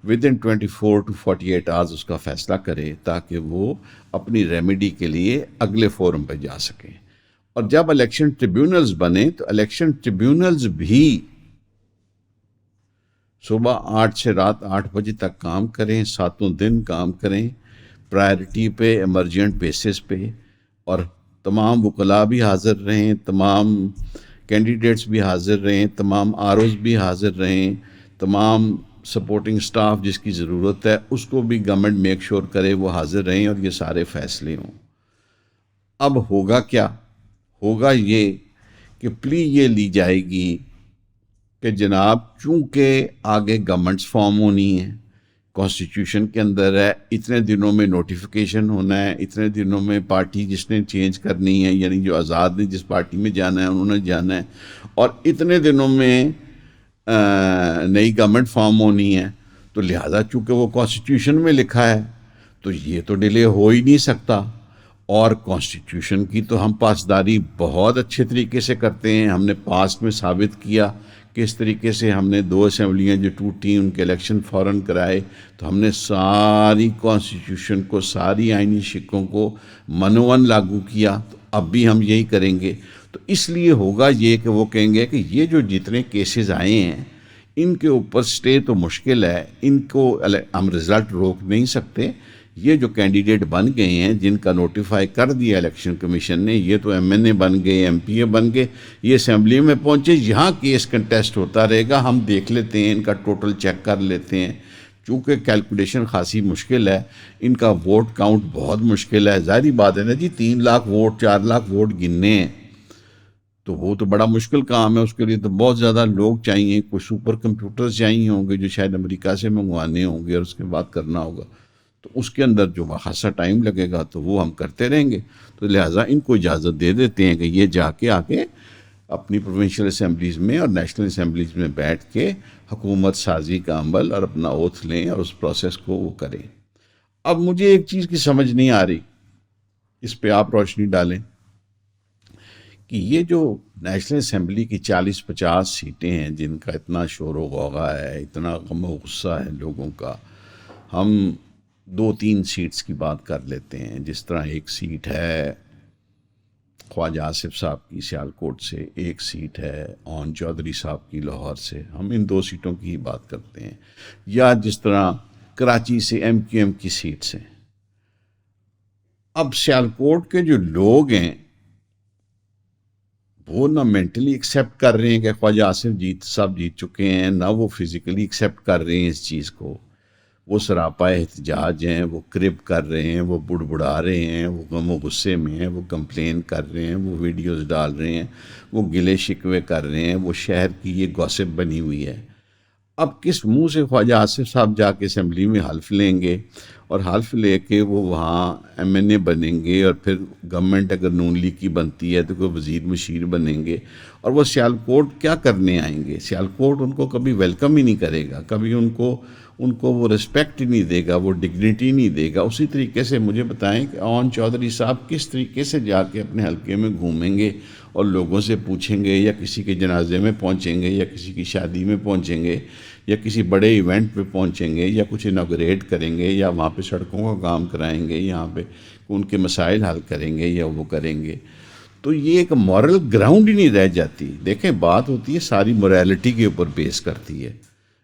ودن 24 to 48 آورز اس کا فیصلہ کرے، تاکہ وہ اپنی ریمیڈی کے لیے اگلے فورم پہ جا سکیں. اور جب الیکشن ٹریبیونلز بنے تو الیکشن ٹریبیونلز بھی صبح 8 سے رات 8 بجے تک کام کریں، 7 دن کام کریں، پرائرٹی پہ، ایمرجنٹ بیسس پہ، اور تمام وکلاء بھی حاضر رہیں، تمام کینڈیڈیٹس بھی حاضر رہیں، تمام آروز بھی حاضر رہیں، تمام سپورٹنگ سٹاف جس کی ضرورت ہے اس کو بھی گورنمنٹ میک شور کرے وہ حاضر رہیں اور یہ سارے فیصلے ہوں. اب ہوگا کیا؟ ہوگا یہ کہ پلی یہ لی جائے گی کہ جناب چونکہ آگے گورنمنٹس فارم ہونی ہے، کانسٹیٹیوشن کے اندر ہے، اتنے دنوں میں نوٹیفیکیشن ہونا ہے، اتنے دنوں میں پارٹی جس نے چینج کرنی ہے، یعنی جو آزاد نے جس پارٹی میں جانا ہے انہوں نے جانا ہے، اور اتنے دنوں میں نئی گورنمنٹ فارم ہونی ہے. تو لہٰذا چونکہ وہ کانسٹیٹیوشن میں لکھا ہے تو یہ تو ڈیلے ہو ہی نہیں سکتا. اور کانسٹیٹیوشن کی تو ہم پاسداری بہت اچھے طریقے سے کرتے ہیں. ہم نے پاسٹ میں ثابت کیا کہ اس طریقے سے ہم نے 2 اسمبلیاں جو ٹوٹی ان کے الیکشن فوراً کرائے، تو ہم نے ساری کانسٹیٹیوشن کو، ساری آئینی شقوں کو منوً لاگو کیا. تو اب بھی ہم یہی کریں گے. تو اس لیے ہوگا یہ کہ وہ کہیں گے کہ یہ جو جتنے کیسز آئے ہیں ان کے اوپر سٹے تو مشکل ہے، ان کو ہم رزلٹ روک نہیں سکتے. یہ جو کینڈیڈیٹ بن گئے ہیں جن کا نوٹیفائی کر دیا الیکشن کمیشن نے، یہ تو ایم این اے بن گئے، ایم پی اے بن گئے، یہ اسمبلی میں پہنچے، یہاں کیس کنٹیسٹ ہوتا رہے گا. ہم دیکھ لیتے ہیں، ان کا ٹوٹل چیک کر لیتے ہیں. چونکہ کیلکولیشن خاصی مشکل ہے، ان کا ووٹ کاؤنٹ بہت مشکل ہے. ظاہری بات ہے نا جی، 3 لاکھ ووٹ، 4 لاکھ ووٹ گننے ہیں تو وہ تو بڑا مشکل کام ہے. اس کے لیے تو بہت زیادہ لوگ چاہیے، کوئی سپر کمپیوٹرز چاہیے ہوں گے جو شاید امریکہ سے منگوانے ہوں گے اور اس کے بعد کرنا ہوگا. تو اس کے اندر جو خاصا ٹائم لگے گا تو وہ ہم کرتے رہیں گے. تو لہٰذا ان کو اجازت دے دیتے ہیں کہ یہ جا کے آگے اپنی پروونشل اسمبلیز میں اور نیشنل اسمبلیز میں بیٹھ کے حکومت سازی کا عمل اور اپنا اوتھ لیں اور اس پروسیس کو وہ کریں. اب مجھے ایک چیز کی سمجھ نہیں آ رہی، اس پہ آپ روشنی ڈالیں کہ یہ جو نیشنل اسمبلی کی 40-50 سیٹیں ہیں جن کا اتنا شور و غوغا ہے، اتنا غم و غصہ ہے لوگوں کا، ہم 2-3 سیٹس کی بات کر لیتے ہیں. جس طرح ایک سیٹ ہے خواجہ آصف صاحب کی سیالکوٹ سے، ایک سیٹ ہے اون چودھری صاحب کی لاہور سے، ہم ان 2 سیٹوں کی ہی بات کرتے ہیں. یا جس طرح کراچی سے ایم کیو ایم کی سیٹس ہیں. اب سیالکوٹ کے جو لوگ ہیں وہ نہ مینٹلی ایکسیپٹ کر رہے ہیں کہ خواجہ آصف صاحب جیت چکے ہیں، نہ وہ فزیکلی ایکسیپٹ کر رہے ہیں اس چیز کو. وہ سراپا احتجاج ہیں، وہ کرب کر رہے ہیں، وہ بڑبڑا رہے ہیں، وہ غم و غصے میں ہیں، وہ کمپلین کر رہے ہیں، وہ ویڈیوز ڈال رہے ہیں، وہ گلے شکوے کر رہے ہیں، وہ شہر کی یہ گوسپ بنی ہوئی ہے. اب کس منہ سے خواجہ آصف صاحب جا کے اسمبلی میں حلف لیں گے اور حلف لے کے وہ وہاں ایم این اے بنیں گے، اور پھر گورنمنٹ اگر نون لیگ کی بنتی ہے تو کوئی وزیر مشیر بنیں گے، اور وہ سیالکوٹ کیا کرنے آئیں گے؟ سیالکوٹ ان کو کبھی ویلکم ہی نہیں کرے گا، کبھی ان کو وہ رسپیکٹ ہی نہیں دے گا، وہ ڈگنیٹی نہیں دے گا۔ اسی طریقے سے مجھے بتائیں کہ اون چودھری صاحب کس طریقے سے جا کے اپنے حلقے میں گھومیں گے اور لوگوں سے پوچھیں گے، یا کسی کے جنازے میں پہنچیں گے، یا کسی کی شادی میں پہنچیں گے، یا کسی بڑے ایونٹ پہ پہنچیں گے، یا کچھ انوگریٹ کریں گے، یا وہاں پہ سڑکوں کا کام کرائیں گے، یہاں پہ ان کے مسائل حل کریں گے، یا وہ کریں گے؟ تو یہ ایک مورل گراؤنڈ ہی نہیں رہ جاتی۔ دیکھیں، بات ہوتی ہے ساری مورالٹی کے اوپر بیس کرتی ہے،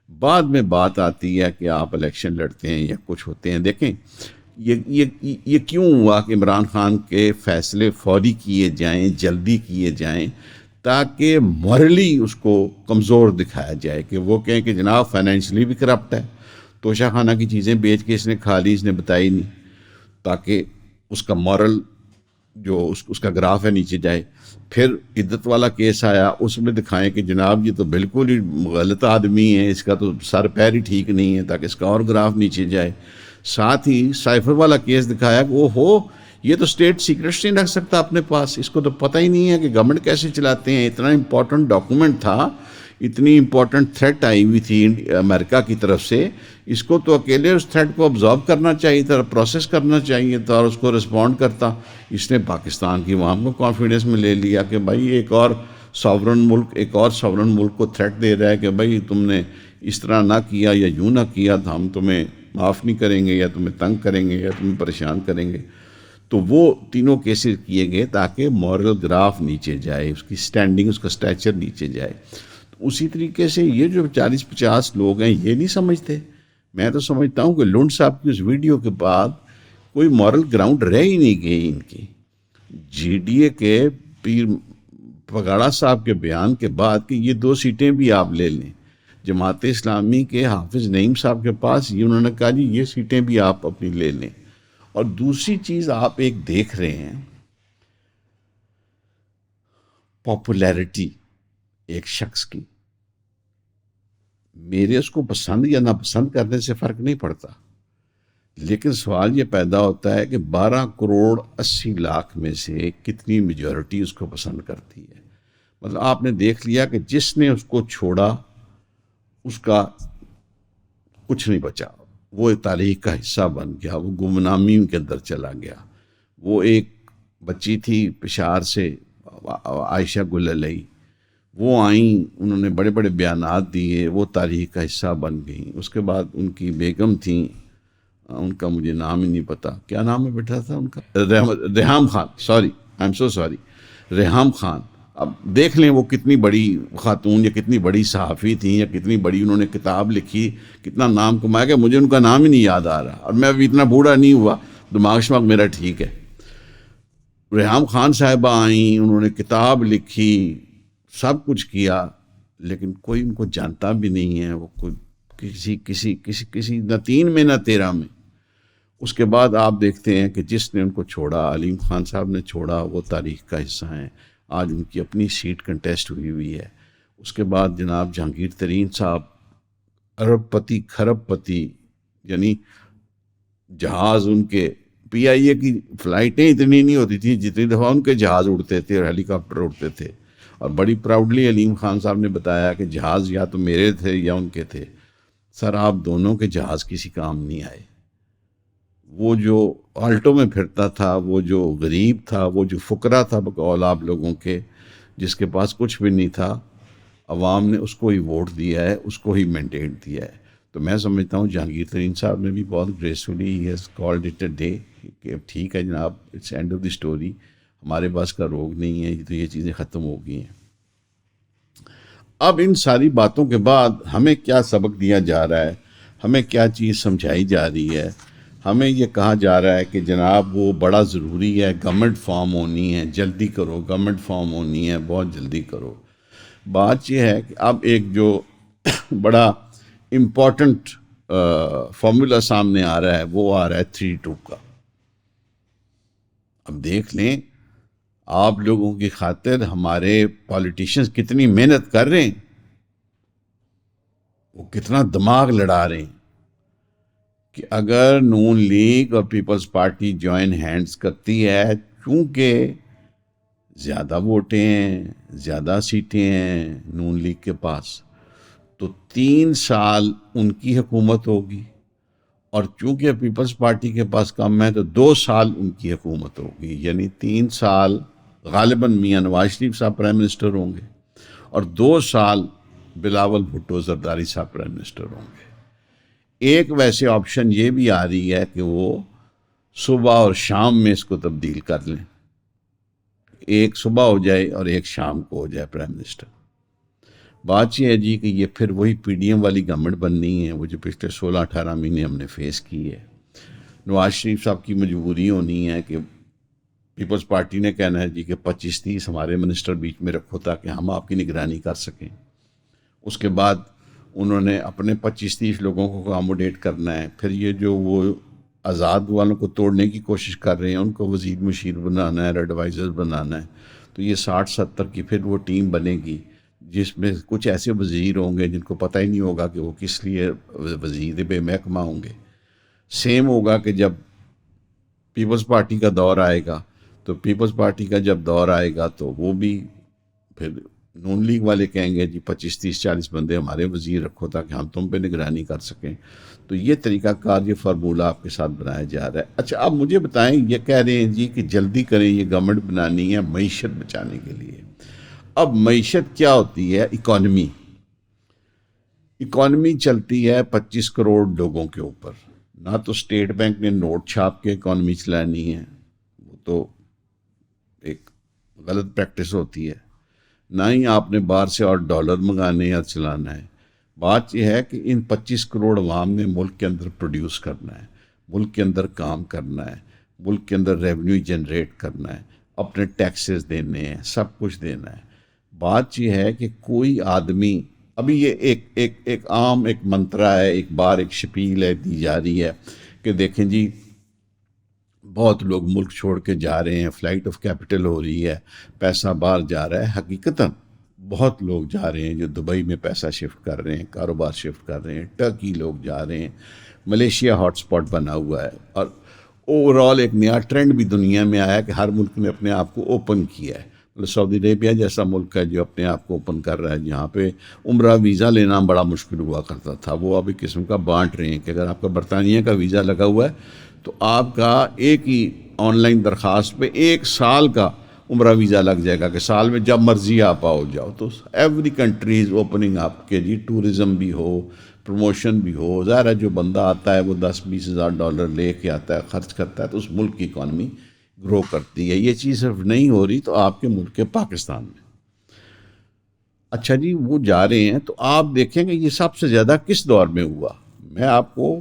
بعد میں بات آتی ہے کہ آپ الیکشن لڑتے ہیں یا کچھ ہوتے ہیں۔ دیکھیں، یہ کیوں ہوا کہ عمران خان کے فیصلے فوری کیے جائیں، جلدی کیے جائیں، تاکہ مورلی اس کو کمزور دکھایا جائے، کہ وہ کہیں کہ جناب فائنینشلی بھی کرپٹ ہے، توشہ خانہ کی چیزیں بیچ کے اس نے کھا لی، اس نے بتائی نہیں، تاکہ اس کا مورل جو اس کا گراف ہے نیچے جائے۔ پھر عدت والا کیس آیا، اس میں دکھائیں کہ جناب یہ تو بالکل ہی غلط آدمی ہے، اس کا تو سر پیر ہی ٹھیک نہیں ہے، تاکہ اس کا اور گراف نیچے جائے۔ ساتھ ہی سائفر والا کیس دکھایا کہ وہ یہ تو اسٹیٹ سیکرٹس نہیں رکھ سکتا اپنے پاس، اس کو تو پتہ ہی نہیں ہے کہ گورنمنٹ کیسے چلاتے ہیں۔ اتنا امپورٹنٹ ڈاکومنٹ تھا، اتنی امپورٹنٹ تھریٹ آئی ہوئی تھی امریکہ کی طرف سے، اس کو تو اکیلے اس تھریٹ کو ابزارو کرنا چاہیے تھا، پروسیس کرنا چاہیے تھا، اور اس کو رسپونڈ کرتا۔ اس نے پاکستان کی عوام کو کانفیڈنس میں لے لیا کہ بھائی ایک اور ساورن ملک کو تھریٹ دے رہا ہے کہ بھائی تم نے اس طرح نہ کیا یا یوں نہ کیا تو ہم تمہیں معاف نہیں کریں گے، یا تمہیں تنگ کریں گے، یا تمہیں پریشان کریں گے۔ تو وہ تینوں کیسز کیے گئے تاکہ مورل گراف نیچے جائے، اس کی سٹینڈنگ، اس کا سٹیچر نیچے جائے۔ تو اسی طریقے سے یہ جو 40-50 لوگ ہیں یہ نہیں سمجھتے۔ میں تو سمجھتا ہوں کہ لنڈ صاحب کی اس ویڈیو کے بعد کوئی مورل گراؤنڈ رہ ہی نہیں گئی ان کی۔ جی ڈی اے کے پیر پگاڑا صاحب کے بیان کے بعد کہ یہ 2 سیٹیں بھی آپ لے لیں، جماعت اسلامی کے حافظ نعیم صاحب کے پاس یہ انہوں نے کہا جی یہ سیٹیں بھی آپ اپنی لے لیں۔ اور دوسری چیز آپ ایک دیکھ رہے ہیں، پاپولیرٹی ایک شخص کی، میرے اس کو پسند یا ناپسند کرنے سے فرق نہیں پڑتا، لیکن سوال یہ پیدا ہوتا ہے کہ 12,80,00,000 میں سے کتنی میجورٹی اس کو پسند کرتی ہے۔ مطلب آپ نے دیکھ لیا کہ جس نے اس کو چھوڑا اس کا کچھ نہیں بچا، وہ تاریخ کا حصہ بن گیا، وہ گمنامی کے اندر چلا گیا۔ وہ ایک بچی تھی پشاور سے، عائشہ گل علیہ، وہ آئیں، انہوں نے بڑے بڑے بیانات دیے، وہ تاریخ کا حصہ بن گئیں۔ اس کے بعد ان کی بیگم تھیں، ان کا مجھے نام ہی نہیں پتا، کیا نام ہے بیٹا تھا ان کا؟ Reham Khan, sorry, I am so sorry, Reham Khan. اب دیکھ لیں وہ کتنی بڑی خاتون یا کتنی بڑی صحافی تھیں، یا کتنی بڑی انہوں نے کتاب لکھی، کتنا نام کمایا، کہ مجھے ان کا نام ہی نہیں یاد آ رہا، اور میں ابھی اتنا بوڑھا نہیں ہوا، دماغ شماغ میرا ٹھیک ہے۔ ریحام خان صاحبہ آئیں، انہوں نے کتاب لکھی، سب کچھ کیا، لیکن کوئی ان کو جانتا بھی نہیں ہے، وہ کوئی کسی نہ 3 میں نہ 13 میں۔ اس کے بعد آپ دیکھتے ہیں کہ جس نے ان کو چھوڑا، علیم خان صاحب نے چھوڑا، وہ تاریخ کا حصہ ہیں، آج ان کی اپنی سیٹ کنٹیسٹ ہوئی ہے۔ اس کے بعد جناب جہانگیر ترین صاحب، ارب پتی کھرب پتی، یعنی جہاز ان کے پی آئی اے کی فلائٹیں اتنی نہیں ہوتی تھیں جتنی دفعہ ان کے جہاز اڑتے تھے اور ہیلی کاپٹر اڑتے تھے، اور بڑی پراؤڈلی علیم خان صاحب نے بتایا کہ جہاز یا تو میرے تھے یا ان کے تھے۔ سر آپ دونوں کے جہاز کسی کام نہیں آئے۔ وہ جو آلٹو میں پھرتا تھا، وہ جو غریب تھا، وہ جو فقرا تھا بقول آپ لوگوں کے، جس کے پاس کچھ بھی نہیں تھا، عوام نے اس کو ہی ووٹ دیا ہے، اس کو ہی مینڈیٹ دیا ہے۔ تو میں سمجھتا ہوں جہانگیر ترین صاحب نے بھی بہت گریسفلی ہی has called it a day کہ ٹھیک ہے جناب، it's end of the story, ہمارے پاس کا روگ نہیں ہے، تو یہ چیزیں ختم ہو گئی ہیں۔ اب ان ساری باتوں کے بعد ہمیں کیا سبق دیا جا رہا ہے، ہمیں کیا چیز سمجھائی جا رہی ہے؟ ہمیں یہ کہا جا رہا ہے کہ جناب وہ بڑا ضروری ہے، گورنمنٹ فارم ہونی ہے، جلدی کرو، گورنمنٹ فارم ہونی ہے، بہت جلدی کرو۔ بات یہ ہے کہ اب ایک جو بڑا امپورٹنٹ فارمولا سامنے آ رہا ہے، وہ آ رہا ہے 3-2 کا۔ اب دیکھ لیں آپ لوگوں کی خاطر ہمارے پالیٹیشنز کتنی محنت کر رہے ہیں، وہ کتنا دماغ لڑا رہے ہیں کہ اگر نون لیگ اور پیپلز پارٹی جوائن ہینڈز کرتی ہے، چونکہ زیادہ ووٹیں ہیں، زیادہ سیٹیں ہیں نون لیگ کے پاس، تو 3 سال ان کی حکومت ہوگی، اور چونکہ پیپلز پارٹی کے پاس کم ہے تو 2 سال ان کی حکومت ہوگی، یعنی 3 سال غالباً میاں نواز شریف صاحب پرائم منسٹر ہوں گے اور 2 سال بلاول بھٹو زرداری صاحب پرائم منسٹر ہوں گے۔ ایک ویسے آپشن یہ بھی آ رہی ہے کہ وہ صبح اور شام میں اس کو تبدیل کر لیں، ایک صبح ہو جائے اور ایک شام کو ہو جائے پرائم منسٹر۔ بات یہ ہے جی کہ یہ پھر وہی پی ڈی ایم والی گورنمنٹ بننی ہے، وہ جو پچھلے 16-18 مہینے ہم نے فیس کی ہے۔ نواز شریف صاحب کی مجبوری ہونی ہے کہ پیپلز پارٹی نے کہنا ہے جی کہ 25-30 ہمارے منسٹر بیچ میں رکھو تاکہ ہم آپ کی نگرانی کر سکیں۔ اس کے بعد انہوں نے اپنے 25-30 لوگوں کو اکاموڈیٹ کرنا ہے، پھر یہ جو وہ آزاد والوں کو توڑنے کی کوشش کر رہے ہیں ان کو وزیر مشیر بنانا ہے، ایڈوائزر بنانا ہے، تو یہ 60-70 کی پھر وہ ٹیم بنے گی جس میں کچھ ایسے وزیر ہوں گے جن کو پتہ ہی نہیں ہوگا کہ وہ کس لیے وزیر بے محکمہ ہوں گے۔ سیم ہوگا کہ جب پیپلز پارٹی کا دور آئے گا تو پیپلز پارٹی کا جب دور آئے گا تو وہ بھی پھر نون لیگ والے کہیں گے جی 25-30-40 بندے ہمارے وزیر رکھو تاکہ ہم تم پہ نگرانی کر سکیں۔ تو یہ طریقہ کار، یہ فارمولہ آپ کے ساتھ بنایا جا رہا ہے۔ اچھا اب مجھے بتائیں، یہ کہہ رہے ہیں جی کہ جلدی کریں، یہ گورنمنٹ بنانی ہے معیشت بچانے کے لیے۔ اب معیشت کیا ہوتی ہے؟ اکانومی چلتی ہے 25 کروڑ لوگوں کے اوپر۔ نہ تو اسٹیٹ بینک نے نوٹ چھاپ کے اکانومی چلانی ہے، وہ تو ایک غلط پریکٹس ہوتی ہے، نہ ہی آپ نے باہر سے اور ڈالر منگانے یا چلانا ہے۔ بات یہ ہے کہ ان 25 کروڑ عوام نے ملک کے اندر پروڈیوس کرنا ہے، ملک کے اندر کام کرنا ہے، ملک کے اندر ریونیو جنریٹ کرنا ہے، اپنے ٹیکسز دینے ہیں، سب کچھ دینا ہے۔ بات یہ ہے کہ کوئی آدمی، ابھی یہ ایک عام ایک منترا ہے، ایک بار ایک شپیل ہے دی جا رہی ہے کہ دیکھیں جی بہت لوگ ملک چھوڑ کے جا رہے ہیں، فلائٹ آف کیپٹل ہو رہی ہے، پیسہ باہر جا رہا ہے۔ حقیقتاً بہت لوگ جا رہے ہیں جو دبئی میں پیسہ شفٹ کر رہے ہیں، کاروبار شفٹ کر رہے ہیں، ٹرکی لوگ جا رہے ہیں، ملیشیا ہاٹ سپاٹ بنا ہوا ہے، اور اوورال ایک نیا ٹرینڈ بھی دنیا میں آیا کہ ہر ملک نے اپنے آپ کو اوپن کیا ہے۔ مطلب سعودی عربیہ جیسا ملک ہے جو اپنے آپ کو اوپن کر رہا ہے، جہاں پہ عمرہ ویزا لینا بڑا مشکل ہوا کرتا تھا، وہ اب ایک قسم کا بانٹ رہے ہیں کہ اگر آپ کا برطانیہ کا ویزا لگا ہوا ہے تو آپ کا ایک ہی آن لائن درخواست پہ 1 سال کا عمرہ ویزا لگ جائے گا کہ سال میں جب مرضی آپ آؤ جاؤ۔ تو every country is opening up کہ جی ٹورزم بھی ہو، پروموشن بھی ہو۔ ظاہر ہے جو بندہ آتا ہے وہ $10-20 ہزار لے کے آتا ہے، خرچ کرتا ہے، تو اس ملک کی اکانومی گرو کرتی ہے۔ یہ چیز صرف نہیں ہو رہی تو آپ کے ملک کے پاکستان میں۔ اچھا جی وہ جا رہے ہیں تو آپ دیکھیں گے یہ سب سے زیادہ کس دور میں ہوا۔ میں آپ کو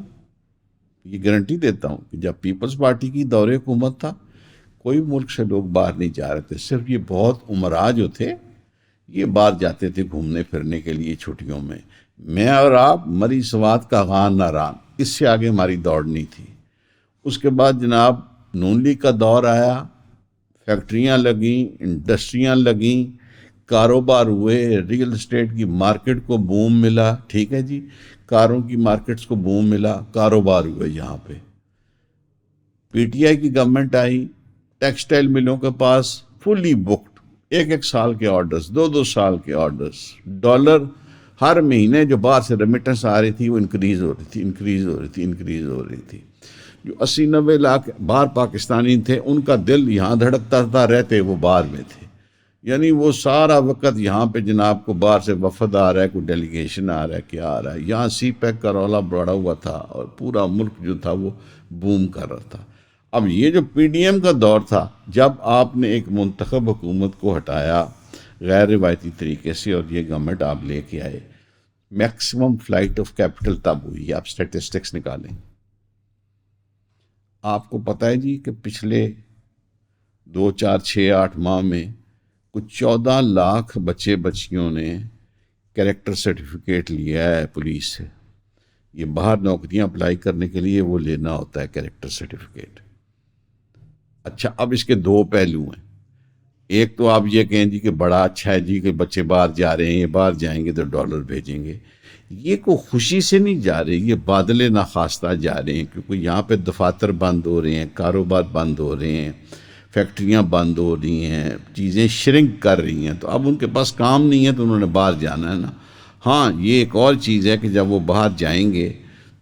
یہ گارنٹی دیتا ہوں کہ جب پیپلز پارٹی کی دور حکومت تھا کوئی ملک سے لوگ باہر نہیں جا رہے تھے، صرف یہ بہت عمرا جو تھے یہ باہر جاتے تھے گھومنے پھرنے کے لیے چھٹیوں میں۔ میں اور آپ مری سوات کا غان ناران، اس سے آگے ہماری دوڑ نہیں تھی۔ اس کے بعد جناب نون لیگ کا دور آیا، فیکٹریاں لگیں، انڈسٹریاں لگیں، کاروبار ہوئے، ریئل اسٹیٹ کی مارکیٹ کو بوم ملا، ٹھیک ہے جی، کاروں کی مارکیٹس کو بوم ملا، کاروبار ہوئے یہاں پہ۔ پی ٹی آئی کی گورنمنٹ آئی، ٹیکسٹائل ملوں کے پاس فلی بکڈ، 1 سال کے آرڈرز، 2 سال کے آرڈرز، ڈالر ہر مہینے جو باہر سے ریمیٹنس آ رہی تھی وہ انکریز ہو رہی تھی۔ جو 80-90 لاکھ باہر پاکستانی تھے ان کا دل یہاں دھڑکتا تھا، رہتے وہ باہر میں تھے، یعنی وہ سارا وقت یہاں پہ جناب کو باہر سے وفد آ رہا ہے، کوئی ڈیلیگیشن آ رہا ہے، کیا آ رہا ہے، یہاں سی پیک کا رولا بڑا ہوا تھا اور پورا ملک جو تھا وہ بوم کر رہا تھا۔ اب یہ جو پی ڈی ایم کا دور تھا، جب آپ نے ایک منتخب حکومت کو ہٹایا غیر روایتی طریقے سے اور یہ گورنمنٹ آپ لے کے آئے، میکسیمم فلائٹ آف کیپٹل تب ہوئی۔ آپ سٹیٹسٹکس نکالیں، آپ کو پتہ ہے جی کہ پچھلے 2-4-6-8 ماہ میں کچھ 14 لاکھ بچے بچیوں نے کریکٹر سرٹیفکیٹ لیا ہے پولیس سے۔ یہ باہر نوکریاں اپلائی کرنے کے لیے وہ لینا ہوتا ہے کریکٹر سرٹیفکیٹ۔ اچھا اب اس کے 2 پہلو ہیں۔ ایک تو آپ یہ کہیں جی کہ بڑا اچھا ہے جی کہ بچے باہر جا رہے ہیں، یہ باہر جائیں گے تو ڈالر بھیجیں گے. یہ کوئی خوشی سے نہیں جا رہے، یہ بادل ناخواستہ جا رہے ہیں، کیونکہ یہاں پہ دفاتر بند ہو رہے ہیں، کاروبار بند ہو رہے ہیں، فیکٹریاں بند ہو رہی ہیں، چیزیں شرنک کر رہی ہیں، تو اب ان کے پاس کام نہیں ہے تو انہوں نے باہر جانا ہے نا. ہاں یہ ایک اور چیز ہے کہ جب وہ باہر جائیں گے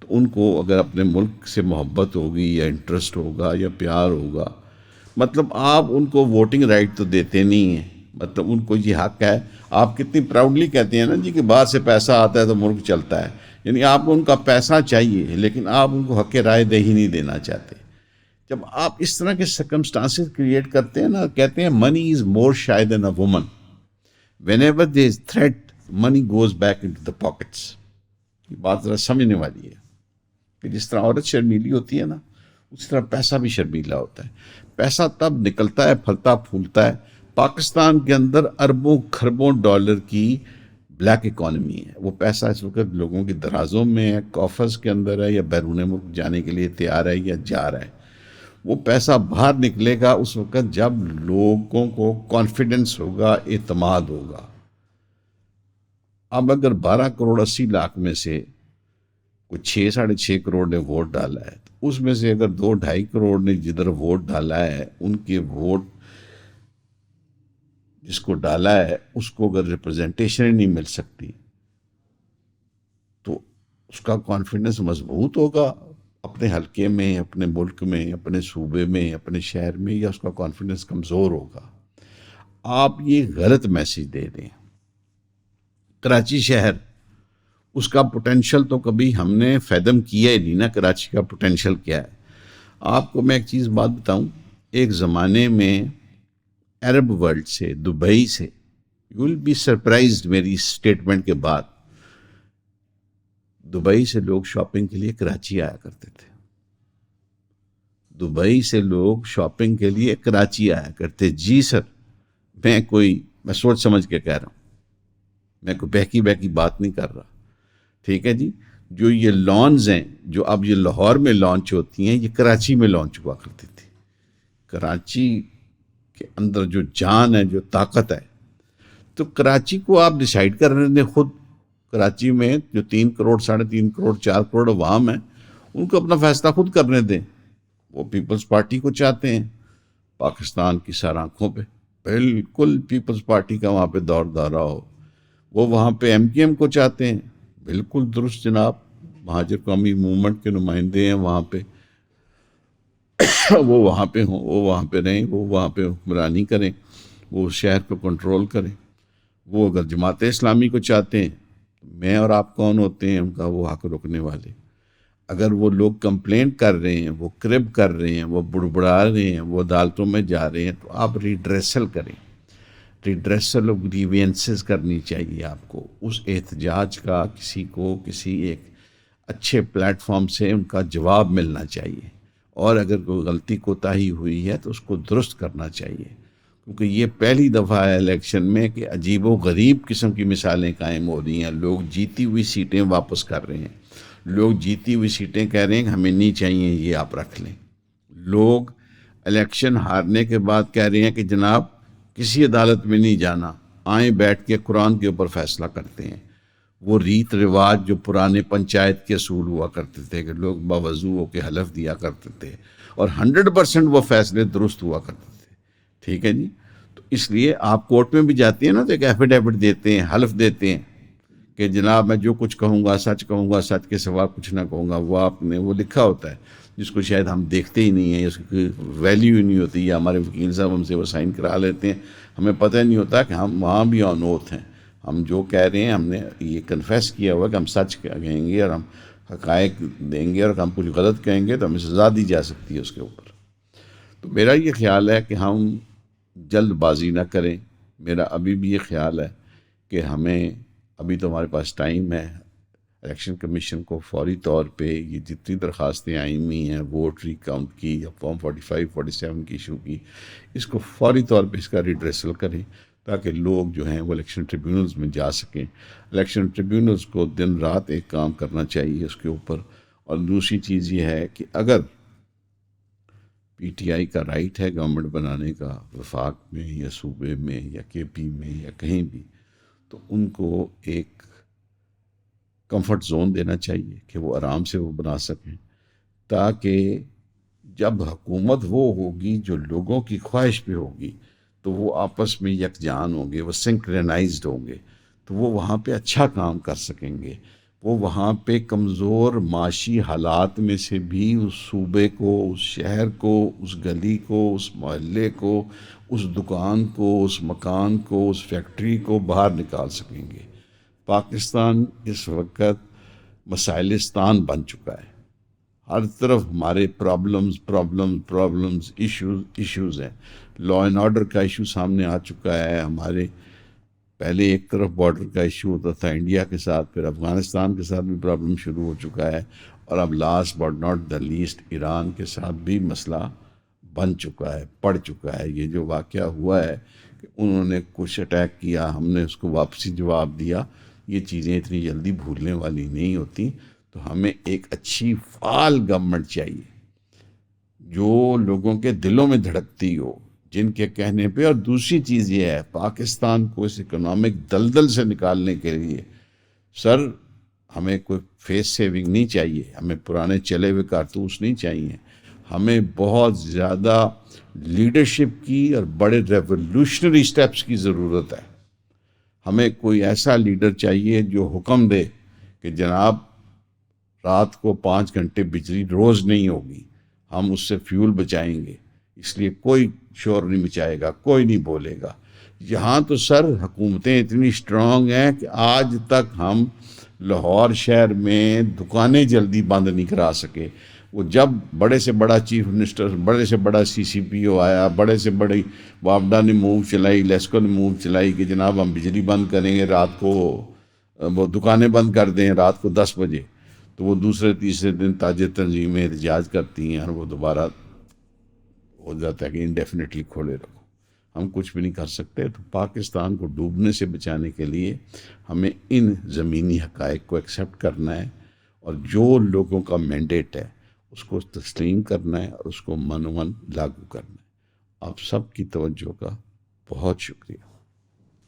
تو ان کو اگر اپنے ملک سے محبت ہوگی یا انٹرسٹ ہوگا یا پیار ہوگا، مطلب آپ ان کو ووٹنگ رائٹ تو دیتے نہیں ہیں، مطلب ان کو یہ حق ہے. آپ کتنی پراؤڈلی کہتے ہیں نا جی کہ باہر سے پیسہ آتا ہے تو ملک چلتا ہے، یعنی آپ کو ان کا پیسہ چاہیے لیکن آپ ان کو حق رائے دہی نہیں دینا چاہتے. جب آپ اس طرح کے سرکمسٹانسز کریٹ کرتے ہیں نا، کہتے ہیں money is more shy than a woman. Whenever there is threat money goes back into the pockets. یہ بات ذرا سمجھنے والی ہے کہ جس طرح عورت شرمیلی ہوتی ہے نا، اسی طرح پیسہ بھی شرمیلا ہوتا ہے. پیسہ تب نکلتا ہے، پھلتا پھولتا ہے. پاکستان کے اندر اربوں کھربوں ڈالر کی بلیک اکانومی ہے. وہ پیسہ اس وقت لوگوں کی درازوں میں ہے، کافرز کے اندر ہے، یا بیرون ملک جانے کے لیے تیار ہے یا جا رہا ہے. وہ پیسہ باہر نکلے گا اس وقت جب لوگوں کو کانفیڈنس ہوگا، اعتماد ہوگا. اب اگر 12 کروڑ 80 لاکھ میں سے کوئی 6 ساڑھے 6 کروڑ نے ووٹ ڈالا ہے، تو اس میں سے اگر 2 ڈھائی کروڑ نے جدھر ووٹ ڈالا ہے، ان کے ووٹ جس کو ڈالا ہے اس کو اگر ریپرزنٹیشن ہی نہیں مل سکتی تو اس کا کانفیڈنس مضبوط ہوگا اپنے حلقے میں، اپنے ملک میں، اپنے صوبے میں، اپنے شہر میں، یا اس کا کانفیڈنس کمزور ہوگا؟ آپ یہ غلط میسج دے دیں. کراچی شہر، اس کا پوٹینشل تو کبھی ہم نے فیدم کیا ہی نہیں نا. کراچی کا پوٹینشل کیا ہے؟ آپ کو میں ایک چیز بات بتاؤں. ایک زمانے میں عرب ورلڈ سے، دبئی سے، یو ول بی سرپرائزڈ میری اسٹیٹمنٹ کے بعد، دبئی سے لوگ شاپنگ کے لیے کراچی آیا کرتے تھے. دبئی سے لوگ شاپنگ کے لیے کراچی آیا کرتے. جی سر، میں سوچ سمجھ کے کہہ رہا ہوں، میں کوئی بہکی بات نہیں کر رہا. ٹھیک ہے جی. جو یہ لانز ہیں جو اب یہ لاہور میں لانچ ہوتی ہیں، یہ کراچی میں لانچ ہوا کرتی تھی. کراچی کے اندر جو جان ہے، جو طاقت ہے، تو کراچی کو آپ ڈیسائیڈ کرنے دیں خود. کراچی میں جو 3 کروڑ 3.5 کروڑ 4 کروڑ عوام ہیں، ان کو اپنا فیصلہ خود کرنے دیں. وہ پیپلز پارٹی کو چاہتے ہیں پاکستان کی سر آنکھوں پہ، بالکل پیپلز پارٹی کا وہاں پہ دور دورہ ہو. وہ وہاں پہ ایم کیو ایم کو چاہتے ہیں، بالکل درست جناب، مہاجر قومی موومنٹ کے نمائندے ہیں وہاں پہ. وہ وہاں پہ ہوں، وہ وہاں پہ رہیں، وہ وہاں پہ حکمرانی کریں، وہ شہر کو کنٹرول کریں. وہ اگر جماعت اسلامی کو چاہتے ہیں، میں اور آپ کون ہوتے ہیں ان کا وہ حق روکنے والے؟ اگر وہ لوگ کمپلینٹ کر رہے ہیں، وہ کرب کر رہے ہیں، وہ بڑبڑا رہے ہیں، وہ عدالتوں میں جا رہے ہیں، تو آپ ریڈریسل کریں. ریڈریسل آف گریوینسز کرنی چاہیے آپ کو. اس احتجاج کا کسی ایک اچھے پلیٹ فارم سے ان کا جواب ملنا چاہیے، اور اگر کوئی غلطی کوتاہی ہوئی ہے تو اس کو درست کرنا چاہیے. کیونکہ یہ پہلی دفعہ ہے الیکشن میں کہ عجیب و غریب قسم کی مثالیں قائم ہو رہی ہیں. لوگ جیتی ہوئی سیٹیں واپس کر رہے ہیں، لوگ جیتی ہوئی سیٹیں کہہ رہے ہیں کہ ہمیں نہیں چاہیے، یہ آپ رکھ لیں. لوگ الیکشن ہارنے کے بعد کہہ رہے ہیں کہ جناب کسی عدالت میں نہیں جانا، آئیں بیٹھ کے قرآن کے اوپر فیصلہ کرتے ہیں. وہ ریت رواج جو پرانے پنچایت کے اصول ہوا کرتے تھے کہ لوگ باوضو ہو کے حلف دیا کرتے تھے، اور 100% وہ فیصلے درست ہوا کرتے تھے. ٹھیک ہے جی. تو اس لیے آپ کورٹ میں بھی جاتی ہیں نا تو ایک ایفیڈیوٹ دیتے ہیں، حلف دیتے ہیں کہ جناب میں جو کچھ کہوں گا سچ کہوں گا، سچ کے سوا کچھ نہ کہوں گا. وہ آپ نے وہ لکھا ہوتا ہے جس کو شاید ہم دیکھتے ہی نہیں ہیں، اس کی ویلیو ہی نہیں ہوتی، یا ہمارے وکیل صاحب ہم سے وہ سائن کرا لیتے ہیں، ہمیں پتہ نہیں ہوتا کہ ہم وہاں بھی آن اوتھ ہیں. ہم جو کہہ رہے ہیں ہم نے یہ کنفیس کیا ہوا کہ ہم سچ کہیں گے اور ہم حقائق دیں گے، اور ہم کچھ غلط کہیں گے تو ہمیں سزا دی جا سکتی ہے اس کے اوپر. تو میرا یہ خیال ہے کہ ہم جلد بازی نہ کریں. میرا ابھی بھی یہ خیال ہے کہ ہمیں ابھی تو ہمارے پاس ٹائم ہے. الیکشن کمیشن کو فوری طور پہ یہ جتنی درخواستیں آئی ہوئی ہیں ووٹ ری کاؤنٹ کی یا فارم 45 47 کی ایشو کی، اس کو فوری طور پہ اس کا ریڈریسل کریں تاکہ لوگ جو ہیں وہ الیکشن ٹریبیونلز میں جا سکیں. الیکشن ٹریبیونلز کو دن رات ایک کام کرنا چاہیے اس کے اوپر. اور دوسری چیز یہ ہے کہ اگر پی ٹی آئی کا رائٹ ہے گورنمنٹ بنانے کا، وفاق میں یا صوبے میں یا کے پی میں یا کہیں بھی، تو ان کو ایک کمفرٹ زون دینا چاہیے کہ وہ آرام سے وہ بنا سکیں، تاکہ جب حکومت وہ ہوگی جو لوگوں کی خواہش پہ ہوگی تو وہ آپس میں یکجان ہوں گے، وہ سنکرنائزڈ ہوں گے، تو وہ وہاں پہ اچھا کام کر سکیں گے۔ وہ وہاں پہ کمزور معاشی حالات میں سے بھی اس صوبے کو، اس شہر کو، اس گلی کو، اس محلے کو، اس دکان کو، اس مکان کو، اس فیکٹری کو باہر نکال سکیں گے۔ پاکستان اس وقت مسائلستان بن چکا ہے، ہر طرف ہمارے پرابلمز ایشوز ہیں۔ لا اینڈ آرڈر کا ایشو سامنے آ چکا ہے ہمارے۔ پہلے ایک طرف بارڈر کا ایشو ہوتا تھا انڈیا کے ساتھ، پھر افغانستان کے ساتھ بھی پرابلم شروع ہو چکا ہے، اور اب last but not the least Iran کے ساتھ بھی مسئلہ بن چکا ہے، پڑ چکا ہے۔ یہ جو واقعہ ہوا ہے کہ انہوں نے کچھ اٹیک کیا، ہم نے اس کو واپسی جواب دیا، یہ چیزیں اتنی جلدی بھولنے والی نہیں ہوتی۔ تو ہمیں ایک اچھی فعال گورنمنٹ چاہیے جو لوگوں کے دلوں میں دھڑکتی ہو، جن کے کہنے پہ۔ اور دوسری چیز یہ ہے، پاکستان کو اس اکنامک دلدل سے نکالنے کے لیے سر ہمیں کوئی فیس سیونگ نہیں چاہیے، ہمیں پرانے چلے ہوئے کارتوس نہیں چاہیے، ہمیں بہت زیادہ لیڈرشپ کی اور بڑے ریولوشنری سٹیپس کی ضرورت ہے۔ ہمیں کوئی ایسا لیڈر چاہیے جو حکم دے کہ جناب رات کو 5 گھنٹے بجلی روز نہیں ہوگی، ہم اس سے فیول بچائیں گے، اس لیے کوئی شور نہیں مچائے گا، کوئی نہیں بولے گا۔ یہاں تو سر حکومتیں اتنی اسٹرانگ ہیں کہ آج تک ہم لاہور شہر میں دکانیں جلدی بند نہیں کرا سکے۔ وہ جب بڑے سے بڑا چیف منسٹر، بڑے سے بڑا سی سی پی او آیا، بڑے سے بڑی وابڈا نے موو چلائی، لیسکو نے موو چلائی کہ جناب ہم بجلی بند کریں گے رات کو، وہ دکانیں بند کر دیں رات کو 10 بجے، تو وہ دوسرے تیسرے دن تاج تنظیمیں احتجاج کرتی ہیں اور وہ دوبارہ ہو جاتا ہے کہ انڈیفینیٹلی کھولے رکھو۔ ہم کچھ بھی نہیں کر سکتے۔ تو پاکستان کو ڈوبنے سے بچانے کے لیے ہمیں ان زمینی حقائق کو ایکسیپٹ کرنا ہے، اور جو لوگوں کا مینڈیٹ ہے اس کو تسلیم کرنا ہے اور اس کو من لاگو کرنا ہے۔ آپ سب کی توجہ کا بہت شکریہ۔